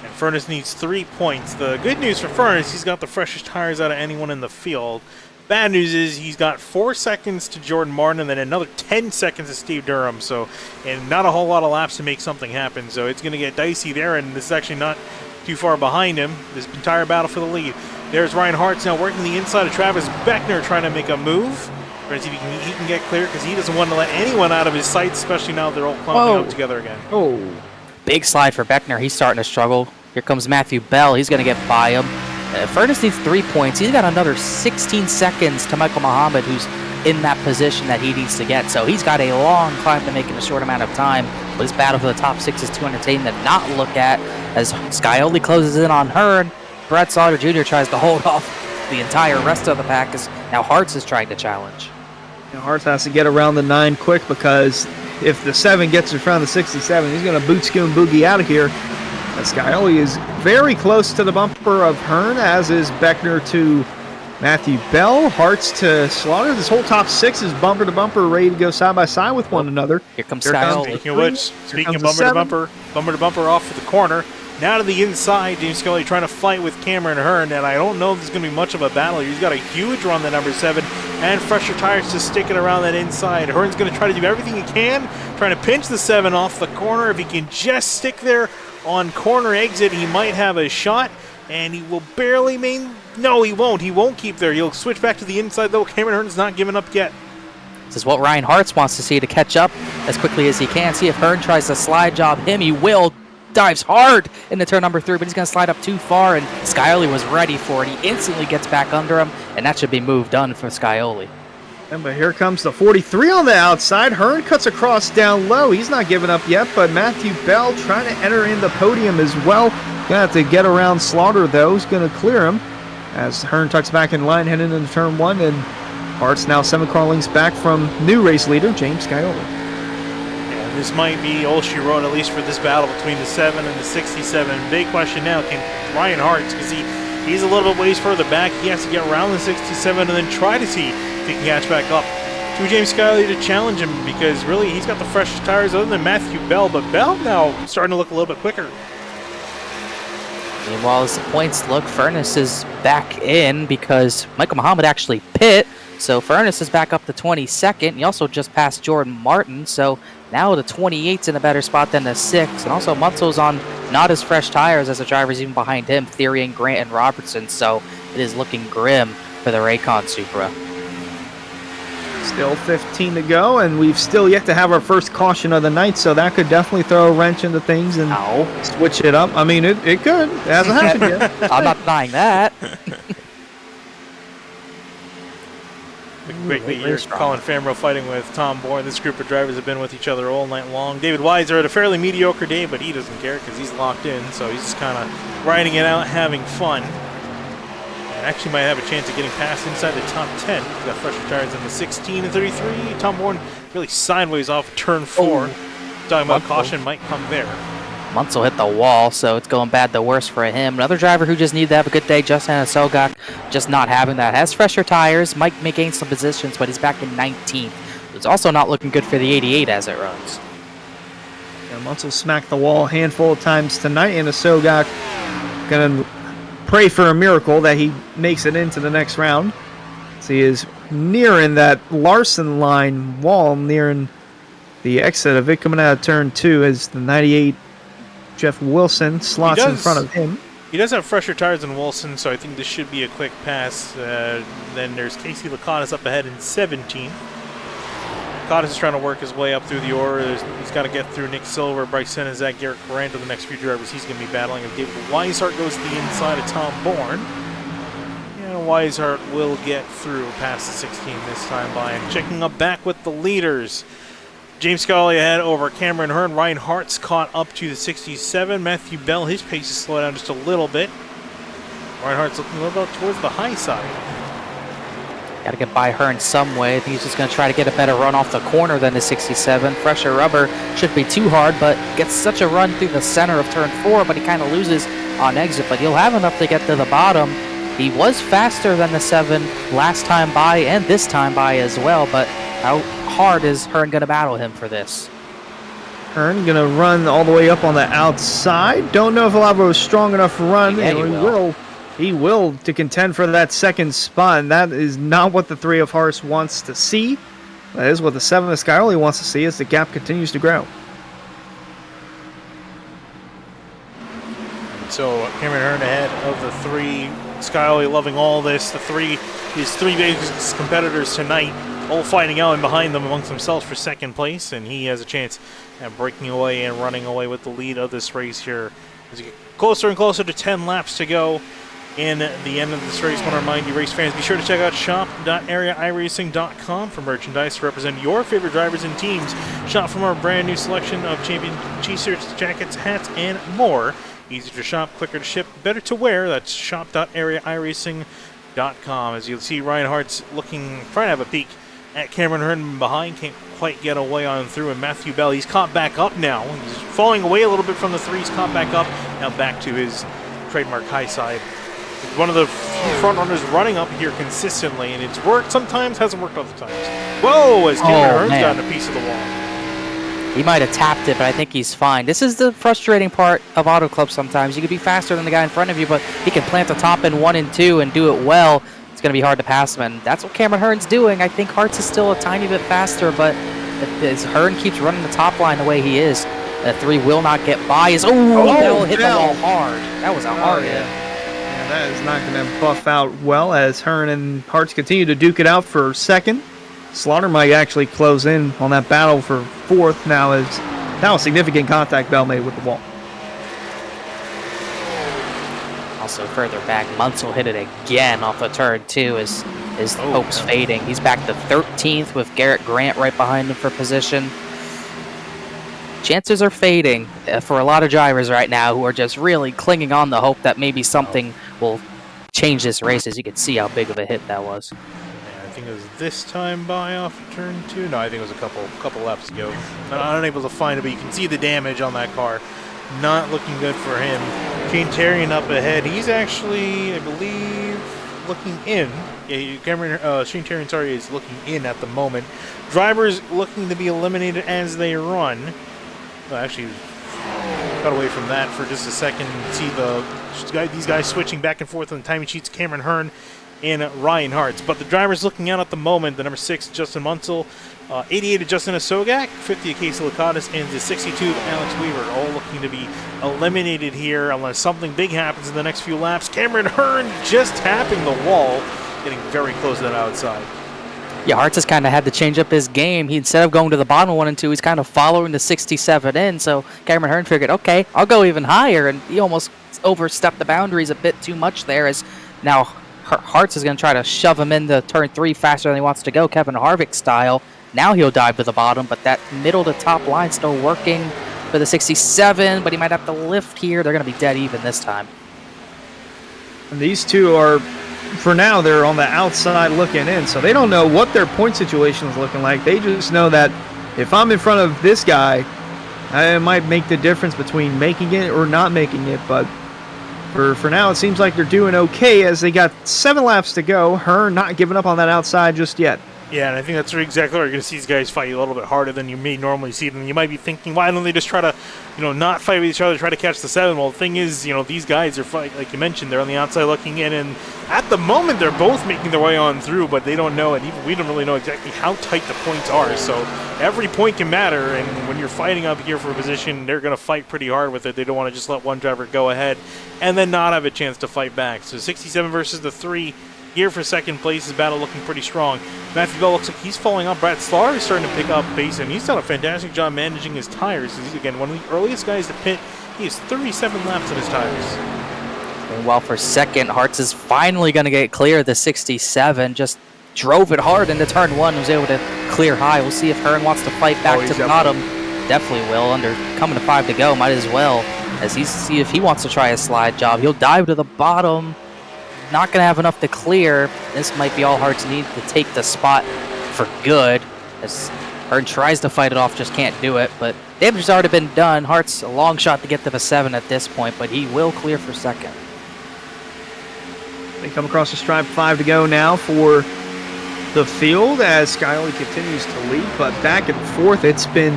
Speaker 1: And Furness needs 3 points. The good news for Furness, he's got the freshest tires out of anyone in the field. Bad news is he's got 4 seconds to Jordan Martin and then another 10 seconds to Steve Durham. So, and not a whole lot of laps to make something happen. So it's going to get dicey there, and this is actually not too far behind him. This entire battle for the lead. There's Ryan Hartz now working the inside of Travis Beckner, trying to make a move. Trying to see if he can get clear, because he doesn't want to let anyone out of his sights, especially now they're all clumping up together again.
Speaker 3: Oh.
Speaker 2: Big slide for Beckner. He's starting to struggle. Here comes Matthew Bell. He's going to get by him. Furness needs 3 points. He's got another 16 seconds to Michael Muhammad, who's in that position that he needs to get. So he's got a long climb to make in a short amount of time. But his battle for the top 6 is too entertaining to not look at, as Scully closes in on Hearn. Brad Slaughter Jr. tries to hold off the entire rest of the pack, as now Hartz is trying to challenge.
Speaker 3: Hartz has to get around the 9 quick, because if the 7 gets in front of the 67, he's going to boot scoon boogie out of here. Scully is very close to the bumper of Hearn, as is Beckner to Matthew Bell. Hartz to Slaughter. This whole top 6 is bumper to bumper, ready to go side by side with one another.
Speaker 2: Here comes Scully.
Speaker 1: Speaking of which, speaking of bumper to bumper off to the corner. Now to the inside, James Scully trying to fight with Cameron Hearn, and I don't know if there's going to be much of a battle. He's got a huge run, the number 7, and fresher tires to stick it around that inside. Hearn's going to try to do everything he can, trying to pinch the 7 off the corner. If he can just stick there on corner exit, he might have a shot, and he will barely no, he won't. He won't keep there. He'll switch back to the inside, though. Cameron Hearn's not giving up yet.
Speaker 2: This is what Ryan Hartz wants to see, to catch up as quickly as he can. See if Hearn tries to slide job him. He will. Dives hard into turn number 3, but he's going to slide up too far, and Scully was ready for it. He instantly gets back under him, and that should be move done for Scully.
Speaker 3: But here comes the 43 on the outside. Hearn cuts across down low. He's not giving up yet, but Matthew Bell trying to enter in the podium as well. Going to have to get around Slaughter, though. He's going to clear him as Hearn tucks back in line heading into turn 1, and Hartz now 7 car lengths back from new race leader James Scully.
Speaker 1: This might be all she wrote, at least for this battle between the 7 and the 67. Big question now, can Ryan Hartz, because he's a little bit ways further back, he has to get around the 67 and then try to see he can catch back up to James Skyley to challenge him, because really he's got the freshest tires other than Matthew Bell, but Bell now starting to look a little bit quicker.
Speaker 2: Meanwhile, as the points look, Furness is back in because Michael Muhammad actually pit. So Furness is back up to 22nd. He also just passed Jordan Martin. So now the 28's in a better spot than the 6. And also Muntzel's on not as fresh tires as the drivers even behind him, Therian, Grant, and Robertson. So it is looking grim for the Raycon Supra.
Speaker 3: Still 15 to go, and we've still yet to have our first caution of the night, so that could definitely throw a wrench into things and switch it up. I mean, it could. It hasn't happened yet.
Speaker 2: I'm not denying that.
Speaker 1: Great year. Colin Fambro fighting with Tom Bourne. This group of drivers have been with each other all night long. David Weiser had a fairly mediocre day, but he doesn't care because he's locked in, so he's just kind of riding it out, having fun. And actually might have a chance of getting past inside the top 10. He's got fresher tires in the 16 and 33. Tom Bourne really sideways off turn 4. Talking about caution might come there.
Speaker 2: Muntzel hit the wall, so it's going bad the worst for him. Another driver who just needed to have a good day, Justin Sogak, just not having that. Has fresher tires, might gain some positions, but he's back in 19th. It's also not looking good for the 88 as it runs.
Speaker 3: Yeah, Muntzel smacked the wall a handful of times tonight, and Sogak gonna pray for a miracle that he makes it into the next round. So he is nearing that Larson line wall, nearing the exit of it, coming out of turn 2 as the 98 Jeff Wilson slots in front of him.
Speaker 1: He does have fresher tires than Wilson, so I think this should be a quick pass. Then there's Casey Laconis up ahead in 17th. Laconis is trying to work his way up through the order. He's got to get through Nick Silver, Bryce Senizak, Garrett Corrando, the next few drivers he's going to be battling. If David Weishart goes to the inside of Tom Bourne, and Weishart will get through past the 16 this time by. And checking up back with the leaders. James Scully ahead over Cameron Hearn. Ryan Hart's caught up to the 67. Matthew Bell, his pace is slowed down just a little bit. Ryan Hart's looking a little bit towards the high side.
Speaker 2: Got to get by Hearn some way. I think he's just going to try to get a better run off the corner than the 67. Fresher rubber shouldn't be too hard, but gets such a run through the center of turn 4, but he kind of loses on exit. But he'll have enough to get to the bottom. He was faster than the 7 last time by and this time by as well, but how hard is Hearn going to battle him for this?
Speaker 3: Hearn going to run all the way up on the outside. Don't know if he'll have a strong enough run.
Speaker 2: Yeah,
Speaker 3: he will to contend for that second spot, and that is not what the 3 of Hearts wants to see. That is what the 7 of Skyoli wants to see as the gap continues to grow.
Speaker 1: So Cameron Hearn ahead of the 3. Skyoli loving all this. His three biggest competitors tonight all fighting out and behind them amongst themselves for second place, and he has a chance at breaking away and running away with the lead of this race here. As you get closer and closer to 10 laps to go in the end of this race, I want to remind you, race fans, be sure to check out shop.areairacing.com for merchandise to represent your favorite drivers and teams. Shop from our brand new selection of champion t-shirts, jackets, hats, and more. Easy to shop, quicker to ship, better to wear. That's shop.areairacing.com. As you'll see, Ryan Hart's trying to have a peek at Cameron Hearn behind, can't quite get away on through, and Matthew Bell, he's caught back up now. He's falling away a little bit from the 3, he's caught back up, now back to his trademark high side. One of the front runners running up here consistently, and it's worked sometimes, hasn't worked other times. Whoa, as Cameron Hearn's gotten a piece of the wall.
Speaker 2: He might have tapped it, but I think he's fine. This is the frustrating part of Auto Club sometimes. You can be faster than the guy in front of you, but he can plant the top in 1 and 2 and do it well. It's going to be hard to pass him, and that's what Cameron Hearn's doing. I think Hartz is still a tiny bit faster, but as Hearn keeps running the top line the way he is, the 3 will not get by. Bell hit the wall hard. That was a hard hit.
Speaker 3: Yeah, that is not going to buff out well as Hearn and Hartz continue to duke it out for second. Slaughter might actually close in on that battle for 4th now, as now a significant contact Bell made with the wall.
Speaker 2: Also further back, Muntzel hit it again off of turn 2 as his hopes fading. He's back to 13th with Garrett Grant right behind him for position. Chances are fading for a lot of drivers right now who are just really clinging on the hope that maybe something will change this race. As you can see how big of a hit that was.
Speaker 1: I think it was this time by off turn 2. No, I think it was a couple laps ago. I'm unable to find it, but you can see the damage on that car. Not looking good for him. Shane Terrian up ahead. He's actually, I believe, looking in. Shane Terrian, sorry, is looking in at the moment. Drivers looking to be eliminated as they run. Well, actually, got away from that for just a second. See these guys switching back and forth on the timing sheets. Cameron Hearn and Ryan Hartz. But the drivers looking out at the moment, the number 6, Justin Munsell, 88 of Justin Asogak, 50 of Casey Lakatos, and the 62 of Alex Weaver, all looking to be eliminated here unless something big happens in the next few laps. Cameron Hearn just tapping the wall, getting very close to that outside.
Speaker 2: Yeah, Hartz has kind of had to change up his game. Instead of going to the bottom 1 and 2, he's kind of following the 67 in. So Cameron Hearn figured, okay, I'll go even higher, and he almost overstepped the boundaries a bit too much there. As now Hartz is going to try to shove him into turn 3 faster than he wants to go, Kevin Harvick style. Now he'll dive to the bottom, but that middle to top line still working for the 67, but he might have to lift here. They're going to be dead even this time.
Speaker 3: And these two are, for now, they're on the outside looking in, so they don't know what their point situation is looking like. They just know that if I'm in front of this guy, I might make the difference between making it or not making it, but for now, it seems like they're doing okay as they got 7 laps to go. Hearn not giving up on that outside just yet.
Speaker 1: Yeah, and I think that's exactly where you're going to see these guys fight a little bit harder than you may normally see them. You might be thinking, why don't they just try to, not fight with each other, try to catch the 7? Well, the thing is, these guys are, like you mentioned, they're on the outside looking in, and at the moment, they're both making their way on through, but they don't know, and even we don't really know exactly how tight the points are, so every point can matter, and when you're fighting up here for a position, they're going to fight pretty hard with it. They don't want to just let one driver go ahead and then not have a chance to fight back. So 67 versus the 3. Here for second place, his battle looking pretty strong. Matthew Bell looks like he's falling off. Brad Slaughter is starting to pick up pace, and he's done a fantastic job managing his tires. He's, again, one of the earliest guys to pit. He has 37 laps on his tires.
Speaker 2: And while for second, Hartz is finally going to get clear of the 67. Just drove it hard into turn 1, was able to clear high. We'll see if Hearn wants to fight back to the bottom. Definitely will. Coming to 5 to go, might as well. As he see if he wants to try a slide job. He'll dive to the bottom. Not going to have enough to clear. This might be all Hartz need to take the spot for good. As Hearn tries to fight it off, just can't do it. But damage has already been done. Hartz a long shot to get to the 7 at this point, but he will clear for second.
Speaker 3: They come across the stripe, 5 to go now for the field as Skyly continues to lead, but back and forth it's been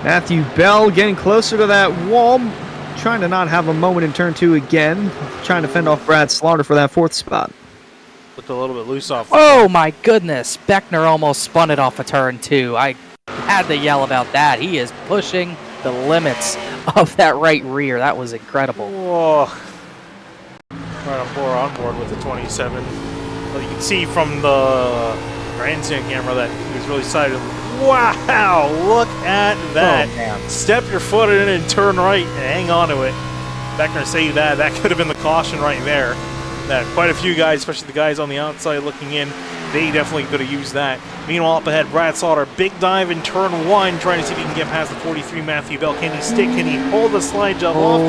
Speaker 3: Matthew Bell getting closer to that wall, trying to not have a moment in turn 2 again, trying to fend off Brad Slaughter for that 4th spot.
Speaker 1: Looked a little bit loose off.
Speaker 2: Oh my goodness, Beckner almost spun it off of turn 2. I had to yell about that. He is pushing the limits of that right rear. That was incredible.
Speaker 1: Whoa. Right on board with the 27. Well, you can see from the grandstand camera that he was really excited. Wow, look at that.
Speaker 2: Oh, man.
Speaker 1: Step your foot in and turn right and hang on to it. Beckner saved that. That could have been the caution right there. That quite a few guys, especially the guys on the outside looking in, they definitely could have used that. Meanwhile, up ahead, Brad Slaughter, big dive in turn 1, trying to see if he can get past the 43 Matthew Bell. Can he stick? Can he hold the slide job off?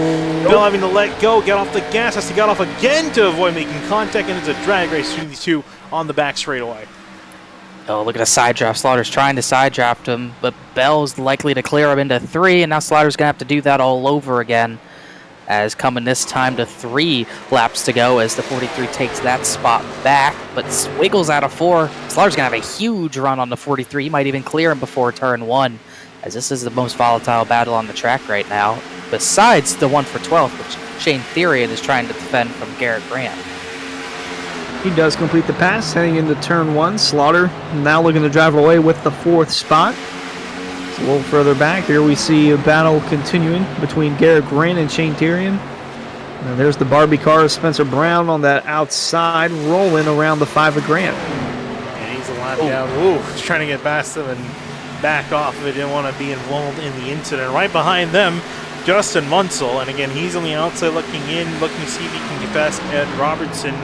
Speaker 1: Bell having to let go, get off the gas, has to get off again to avoid making contact, and it's a drag race between these two on the back straightaway.
Speaker 2: Oh, look at the side draft. Slaughter's trying to side draft him, but Bell's likely to clear him into 3, and now Slaughter's going to have to do that all over again. As coming this time to 3 laps to go as the 43 takes that spot back, but wiggles out of 4. Slaughter's going to have a huge run on the 43. He might even clear him before turn 1, as this is the most volatile battle on the track right now, besides the one for 12th, which Shane Therian is trying to defend from Garrett Grant.
Speaker 3: He does complete the pass, heading into turn 1. Slaughter now looking to drive away with the 4th spot. A little further back here, we see a battle continuing between Garrett Grant and Shane Therian. Now there's the Barbie car of Spencer Brown on that outside, rolling around the 5 of Grant.
Speaker 1: And he's a lap down. Ooh, he's trying to get past them and back off of it. Didn't want to be involved in the incident. Right behind them, Justin Munsell. And again, he's on the outside looking in, looking to see if he can get past Ed Robertson.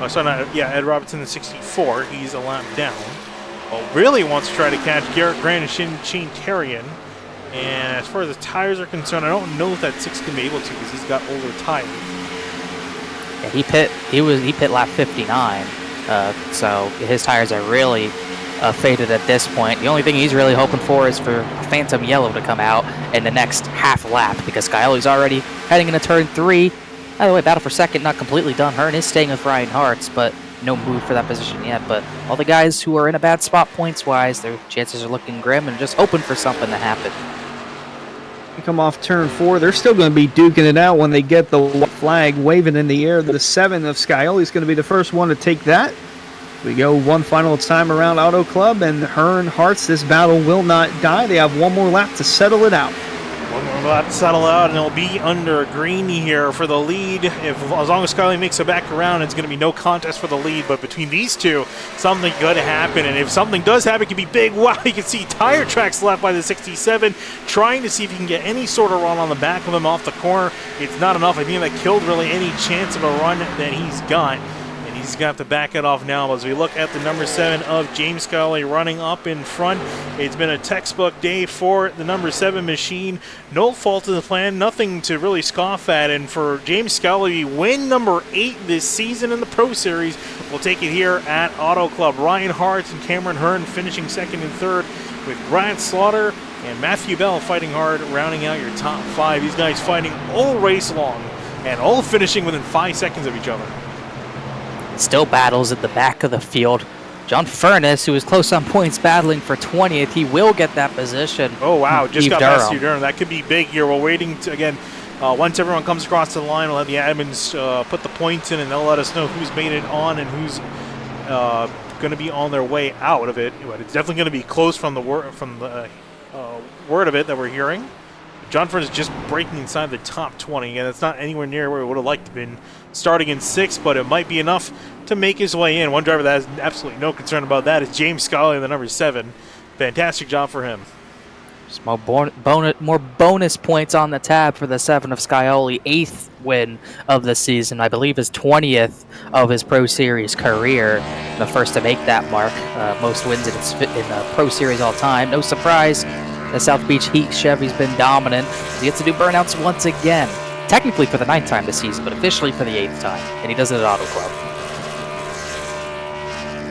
Speaker 1: Ed Robertson in 64. He's a lap down. Well, really wants to try to catch Garrett Grant and Shane Therian. And as far as the tires are concerned, I don't know if that 6 can be able to because he's got older tires.
Speaker 2: Yeah, he pit lap 59, so his tires are really faded at this point. The only thing he's really hoping for is for Phantom Yellow to come out in the next half lap, because Skyly's already heading into turn 3. By the way, battle for second not completely done. Hearn is staying with Ryan Hartz, but no move for that position yet. But all the guys who are in a bad spot points-wise, their chances are looking grim and just hoping for something to happen.
Speaker 3: They come off turn 4. They're still going to be duking it out when they get the white flag waving in the air. The 7 of Scioli is going to be the first one to take that. We go one final time around Auto Club, and Hearn Hartz, this battle will not die. They have one more lap to settle it out.
Speaker 1: One more lap to settle out, and it'll be under Greeny here for the lead. As long as Skyly makes it back around, it's going to be no contest for the lead. But between these two, something could happen. And if something does happen, it could be big. Wow, you can see tire tracks left by the 67, trying to see if he can get any sort of run on the back of him off the corner. It's not enough. I think that killed really any chance of a run that he's got. He's going to have to back it off now. As we look at the number 7 of James Scully running up in front, it's been a textbook day for the number 7 machine. No fault of the plan, nothing to really scoff at. And for James Scully, win number 8 this season in the Pro Series. We'll take it here at Auto Club. Ryan Hartz and Cameron Hearn finishing second and third, with Brad Slaughter and Matthew Bell fighting hard, rounding out your top 5. These guys fighting all race long and all finishing within 5 seconds of each other.
Speaker 2: Still battles at the back of the field. John Furness, who is close on points, battling for 20th. He will get that position.
Speaker 1: Oh, wow. Just
Speaker 2: Steve
Speaker 1: got
Speaker 2: Durham.
Speaker 1: past Steve Durham. That could be big here. We're waiting to, again, once everyone comes across the line, we'll have the admins put the points in, and they'll let us know who's made it on and who's going to be on their way out of it. But it's definitely going to be close from the word of it that we're hearing. John Furness just breaking inside the top 20, and it's not anywhere near where we would have liked to have been starting in 6th, but it might be enough to make his way in. One driver that has absolutely no concern about that is James Scully, the number 7. Fantastic job for him.
Speaker 2: More bonus points on the tab for the 7 of Scioli. 8th win of the season. I believe his 20th of his Pro Series career. The first to make that mark. Most wins in the Pro Series all time. No surprise. The South Beach Heat Chevy's been dominant. He gets to do burnouts once again. Technically for the 9th time this season, but officially for the 8th time. And he does it at Auto Club.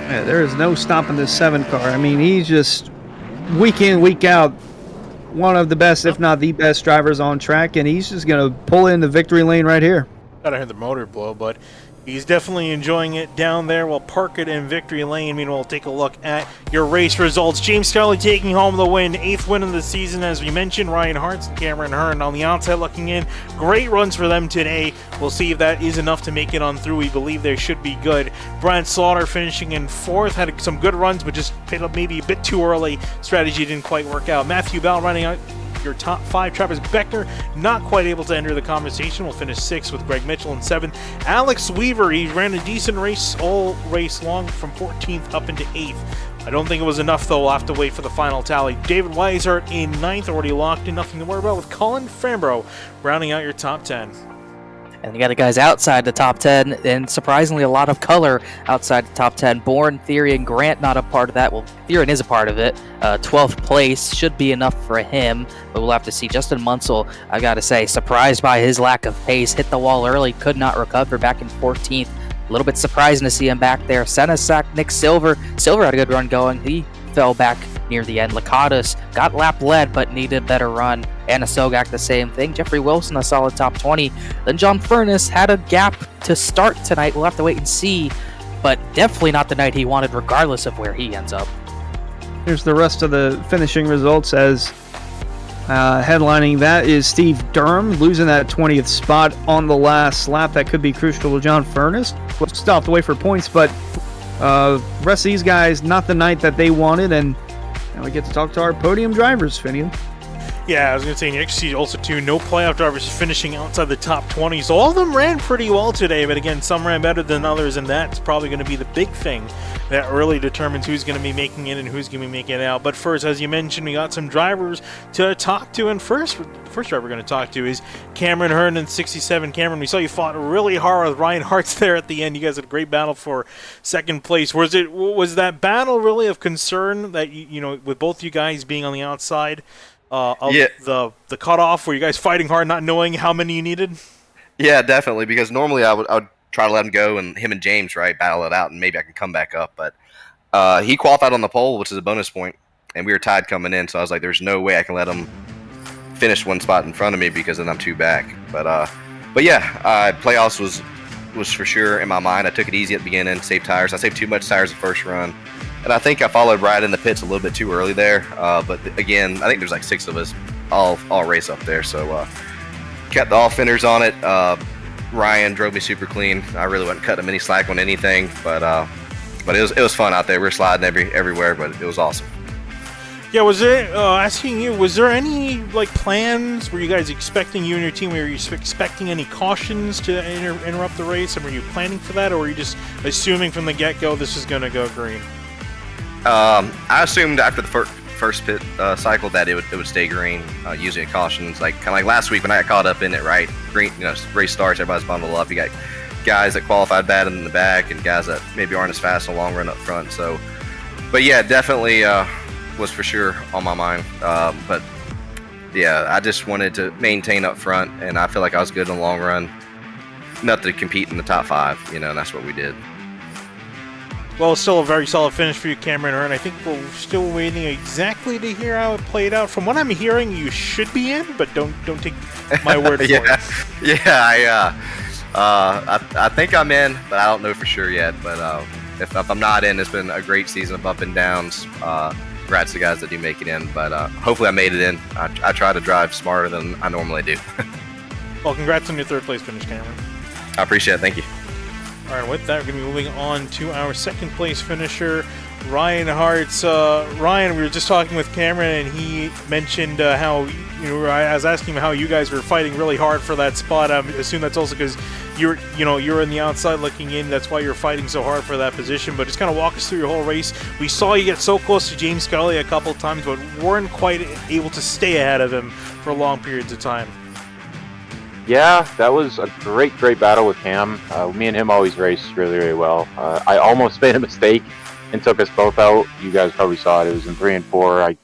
Speaker 3: Yeah, there is no stopping this 7 car. I mean, he's just week in, week out, one of the best, if not the best drivers on track, and he's just going to pull in the victory lane right here.
Speaker 1: Gotta hear the motor blow, but he's definitely enjoying it down there. We'll park it in victory lane. Meanwhile, we'll take a look at your race results. James Scully taking home the win. 8th win of the season, as we mentioned. Ryan Hartz and Cameron Hearn on the outside looking in. Great runs for them today. We'll see if that is enough to make it on through. We believe they should be good. Brian Slaughter finishing in 4th. Had some good runs, but just paid up maybe a bit too early. Strategy didn't quite work out. Matthew Bell running out your top 5. Travis Beckner not quite able to enter the conversation. We'll finish 6th with Greg Mitchell in 7th. Alex Weaver, he ran a decent race all race long from 14th up into 8th. I don't think it was enough, though. We'll have to wait for the final tally. David Weishart in 9th, already locked in. Nothing to worry about with Colin Fambro rounding out your top 10.
Speaker 2: And you got the guys outside the top 10, and surprisingly a lot of color outside the top 10. Bourne, Theory, and Grant not a part of that. Well, Theory is a part of it. 12th place should be enough for him, but we'll have to see. Justin Munsell, I got to say, surprised by his lack of pace. Hit the wall early, could not recover, back in 14th. A little bit surprising to see him back there. Senesac, Nick Silver. Silver had a good run going. He fell back near the end. Lakatos got lap led, but needed a better run. Anna Sogak, the same thing. Jeffrey Wilson, a solid top 20. Then John Furness had a gap to start tonight. We'll have to wait and see, but definitely not the night he wanted, regardless of where he ends up.
Speaker 3: Here's the rest of the finishing results as headlining that is Steve Durham, losing that 20th spot on the last lap. That could be crucial to John Furness. Stopped away for points, but rest of these guys, not the night that they wanted, and now we get to talk to our podium drivers, Finian.
Speaker 1: Yeah, I was going to say, next season also, too, no playoff drivers finishing outside the top 20. So all of them ran pretty well today, but again, some ran better than others, and that's probably going to be the big thing that really determines who's going to be making it and who's going to be making it out. But first, as you mentioned, we got some drivers to talk to, and the first driver we're going to talk to is Cameron Hearn in 67. Cameron, we saw you fought really hard with Ryan Hartz there at the end. You guys had a great battle for second place. Was that battle really of concern that, you know, with both you guys being on the outside of the cutoff? Were you guys fighting hard, not knowing how many you needed?
Speaker 4: Yeah, definitely, because normally I would try to let him go and him and James, right, battle it out, and maybe I can come back up. But he qualified on the pole, which is a bonus point, and we were tied coming in, so I was like, there's no way I can let him finish one spot in front of me because then I'm two back. But But yeah, playoffs was for sure in my mind. I took it easy at the beginning, saved tires. I saved too much tires the first run, and I think I followed Brad in the pits a little bit too early there. But again, I think there's like 6 of us all race up there, so kept all fenders on it. Ryan drove me super clean. I really wasn't cutting him any slack on anything, but it was fun out there. We were sliding everywhere, but it was awesome.
Speaker 1: Yeah, was it asking you? Was there any like plans? Were you guys expecting you and your team? Were you expecting any cautions to interrupt the race, and were you planning for that, or were you just assuming from the get-go this is going to go green?
Speaker 4: I assumed after the first pit cycle that it would stay green, using cautions. Like kind of like last week when I got caught up in it. Right, green. Race starts, everybody's bundled up. You got guys that qualified bad in the back, and guys that maybe aren't as fast in the long run up front. So, but yeah, definitely. Was for sure on my mind, but yeah, I just wanted to maintain up front, and I feel like I was good in the long run enough to compete in the top 5, and that's what we did.
Speaker 1: Well, it's still a very solid finish for you, Cameron Hearn. I think we're still waiting exactly to hear how it played out. From what I'm hearing, you should be in, but don't take my word for it.
Speaker 4: Yeah, I think I'm in, but I don't know for sure yet. But if I'm not in, it's been a great season of up and downs. Congrats to guys that do make it in, but hopefully I made it in. I try to drive smarter than I normally do.
Speaker 1: Well, congrats on your 3rd place finish, Cameron.
Speaker 4: I appreciate it. Thank you.
Speaker 1: All right, with that, we're going to be moving on to our 2nd place finisher, Ryan Hartz. Ryan, we were just talking with Cameron, and he mentioned how, I was asking him how you guys were fighting really hard for that spot. I assume that's also because you're in the outside looking in. That's why you're fighting so hard for that position. But just kind of walk us through your whole race. We saw you get so close to James Scully a couple of times, but weren't quite able to stay ahead of him for long periods of time.
Speaker 5: Yeah, that was a great battle with Cam. Me and him always race really well. I almost made a mistake and took us both out. You guys probably saw it. It was in 3 and 4.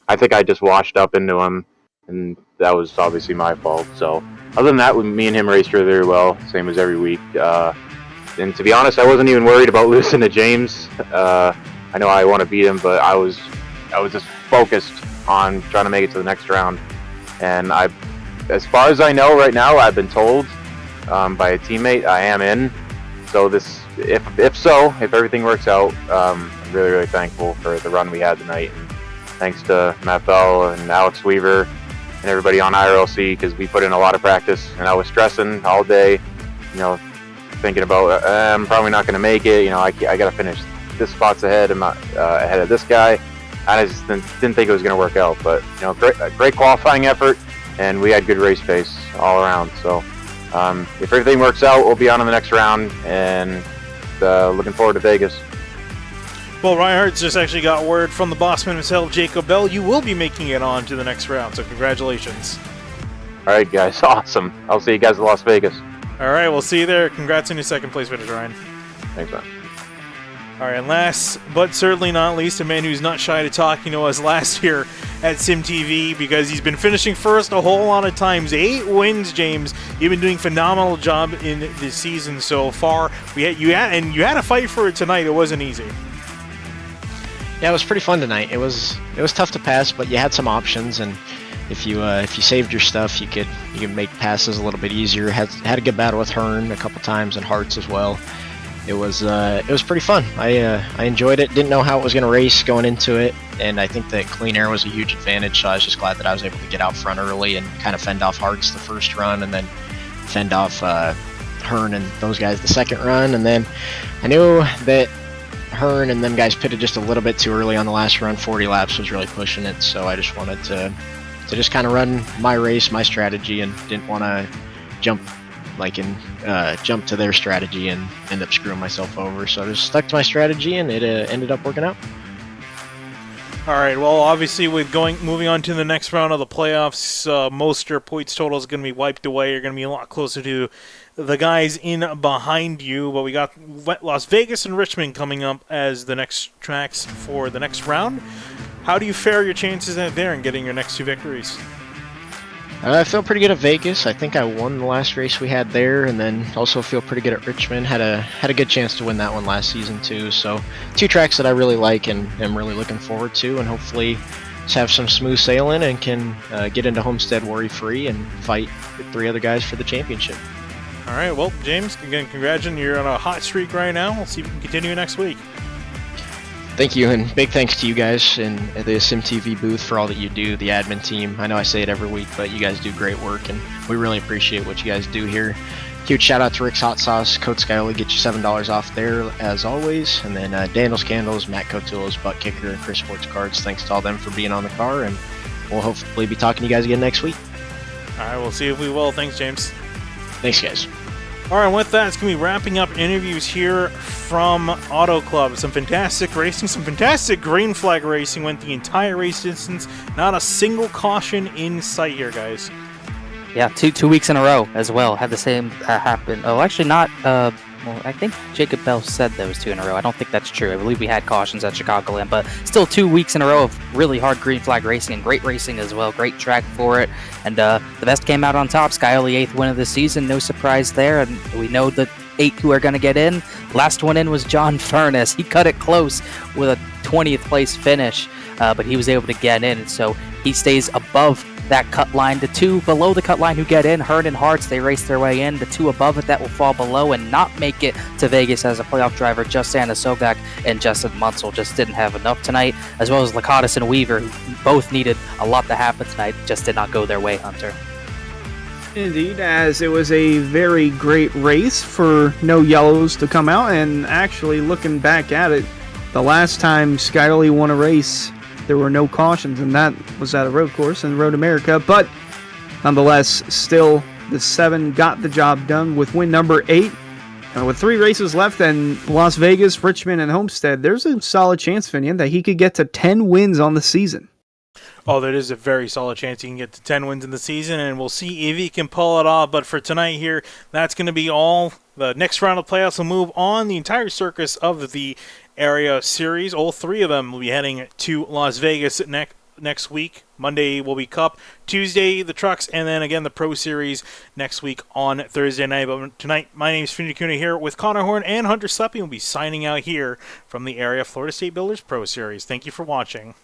Speaker 5: I think I just washed up into him, and that was obviously my fault. So other than that, me and him raced really well, same as every week. And to be honest, I wasn't even worried about losing to James. I know I want to beat him, but I was just focused on trying to make it to the next round. And as far as I know right now, I've been told by a teammate I am in. So if everything works out, I'm really thankful for the run we had tonight. And thanks to Matt Bell and Alex Weaver and everybody on IRLC, because we put in a lot of practice, and I was stressing all day, thinking about I'm probably not going to make it. I got to finish this spot's ahead. I'm not ahead of this guy. I just didn't think it was going to work out. But great qualifying effort, and we had good race pace all around. So if everything works out, we'll be on in the next round, and looking forward to Vegas.
Speaker 1: Well, Ryan Hartz just actually got word from the bossman himself, Jacob Bell. You will be making it on to the next round, so congratulations.
Speaker 5: All right, guys. Awesome. I'll see you guys in Las Vegas.
Speaker 1: All right, we'll see you there. Congrats on your 2nd place finish, Ryan.
Speaker 5: Thanks, man.
Speaker 1: All right, and last but certainly not least, a man who's not shy to talk, us last year at SimTV, because he's been finishing first a whole lot of times. 8 wins, James. You've been doing a phenomenal job in this season so far. You had a fight for it tonight. It wasn't easy.
Speaker 6: Yeah, it was pretty fun tonight. It was tough to pass, but you had some options, and if you saved your stuff, you could make passes a little bit easier. Had a good battle with Hearn a couple times, and Hartz as well. It was pretty fun. I enjoyed it. Didn't know how it was going to race going into it, and I think that clean air was a huge advantage. So I was just glad that I was able to get out front early and kind of fend off Hartz the first run, and then fend off Hearn and those guys the second run. And then I knew that Hearn and them guys pitted just a little bit too early on the last run. 40 laps was really pushing it, so I just wanted to just kind of run my race, my strategy, and didn't want to jump to their strategy and end up screwing myself over. So I just stuck to my strategy, and it ended up working out.
Speaker 1: All right, well, obviously with moving on to the next round of the playoffs, most your points total is going to be wiped away. You're going to be a lot closer to the guys in behind you, but we got Las Vegas and Richmond coming up as the next tracks for the next round. How do you fare your chances there in getting your next 2 victories?
Speaker 6: I feel pretty good at Vegas. I think I won the last race we had there, and then also feel pretty good at Richmond. Had a good chance to win that one last season too. So 2 tracks that I really like and am really looking forward to, and hopefully just have some smooth sailing and can get into Homestead worry-free and fight with 3 other guys for the championship.
Speaker 1: All right, well, James, again, congratulations. You're on a hot streak right now. We'll see if we can continue next week.
Speaker 6: Thank you, and big thanks to you guys in the SimTV booth for all that you do, the admin team. I know I say it every week, but you guys do great work, and we really appreciate what you guys do here. Huge shout out to Rick's Hot Sauce, Code Skyly, get you $7 off there as always. And then Daniel's Candles, Matt Cotillo's Butt Kicker, and Chris Sports Cards. Thanks to all them for being on the car, and we'll hopefully be talking to you guys again next week.
Speaker 1: All right, we'll see if we will. Thanks, James.
Speaker 6: Thanks, guys.
Speaker 1: All right, with that, it's going to be wrapping up interviews here from Auto Club. Some fantastic racing, some fantastic green flag racing. Went the entire race distance. Not a single caution in sight here, guys.
Speaker 2: Yeah, two weeks in a row as well. Had the same happen. Oh, actually not. Well, I think Jacob Bell said there was 2 in a row. I don't think that's true. I believe we had cautions at Chicagoland, but still 2 weeks in a row of really hard green flag racing and great racing as well. Great track for it. And the best came out on top. Skyly 8th win of the season. No surprise there. And we know the 8 who are going to get in. Last one in was John Furness. He cut it close with a 20th place finish, but he was able to get in. So he stays above that cut line. The 2 below the cut line who get in, Hearn and Hartz, they race their way in. The 2 above it that will fall below and not make it to Vegas as a playoff driver, just Anna Sogak and Justin Munsell just didn't have enough tonight, as well as Lakatos and Weaver, who both needed a lot to happen tonight, just did not go their way, Hunter.
Speaker 3: Indeed, as it was a very great race for no yellows to come out, and actually looking back at it, the last time Skyly won a race, there were no cautions, and that was at a road course in Road America. But nonetheless, still the 7 got the job done with win number 8. And with 3 races left in Las Vegas, Richmond, and Homestead, there's a solid chance, Finian, that he could get to 10 wins on the season.
Speaker 1: Oh, there is a very solid chance he can get to 10 wins in the season, and we'll see if he can pull it off. But for tonight here, that's going to be all. The next round of playoffs will move on. The entire circus of the area series, all 3 of them will be heading to Las Vegas next week. Monday will be Cup, Tuesday the Trucks, and then again the Pro Series next week on Thursday night. But tonight, my name is Finny Kuna here with Connor Horn and Hunter Sleppy. We'll be signing out here from the area Florida State Builders Pro Series. Thank you for watching.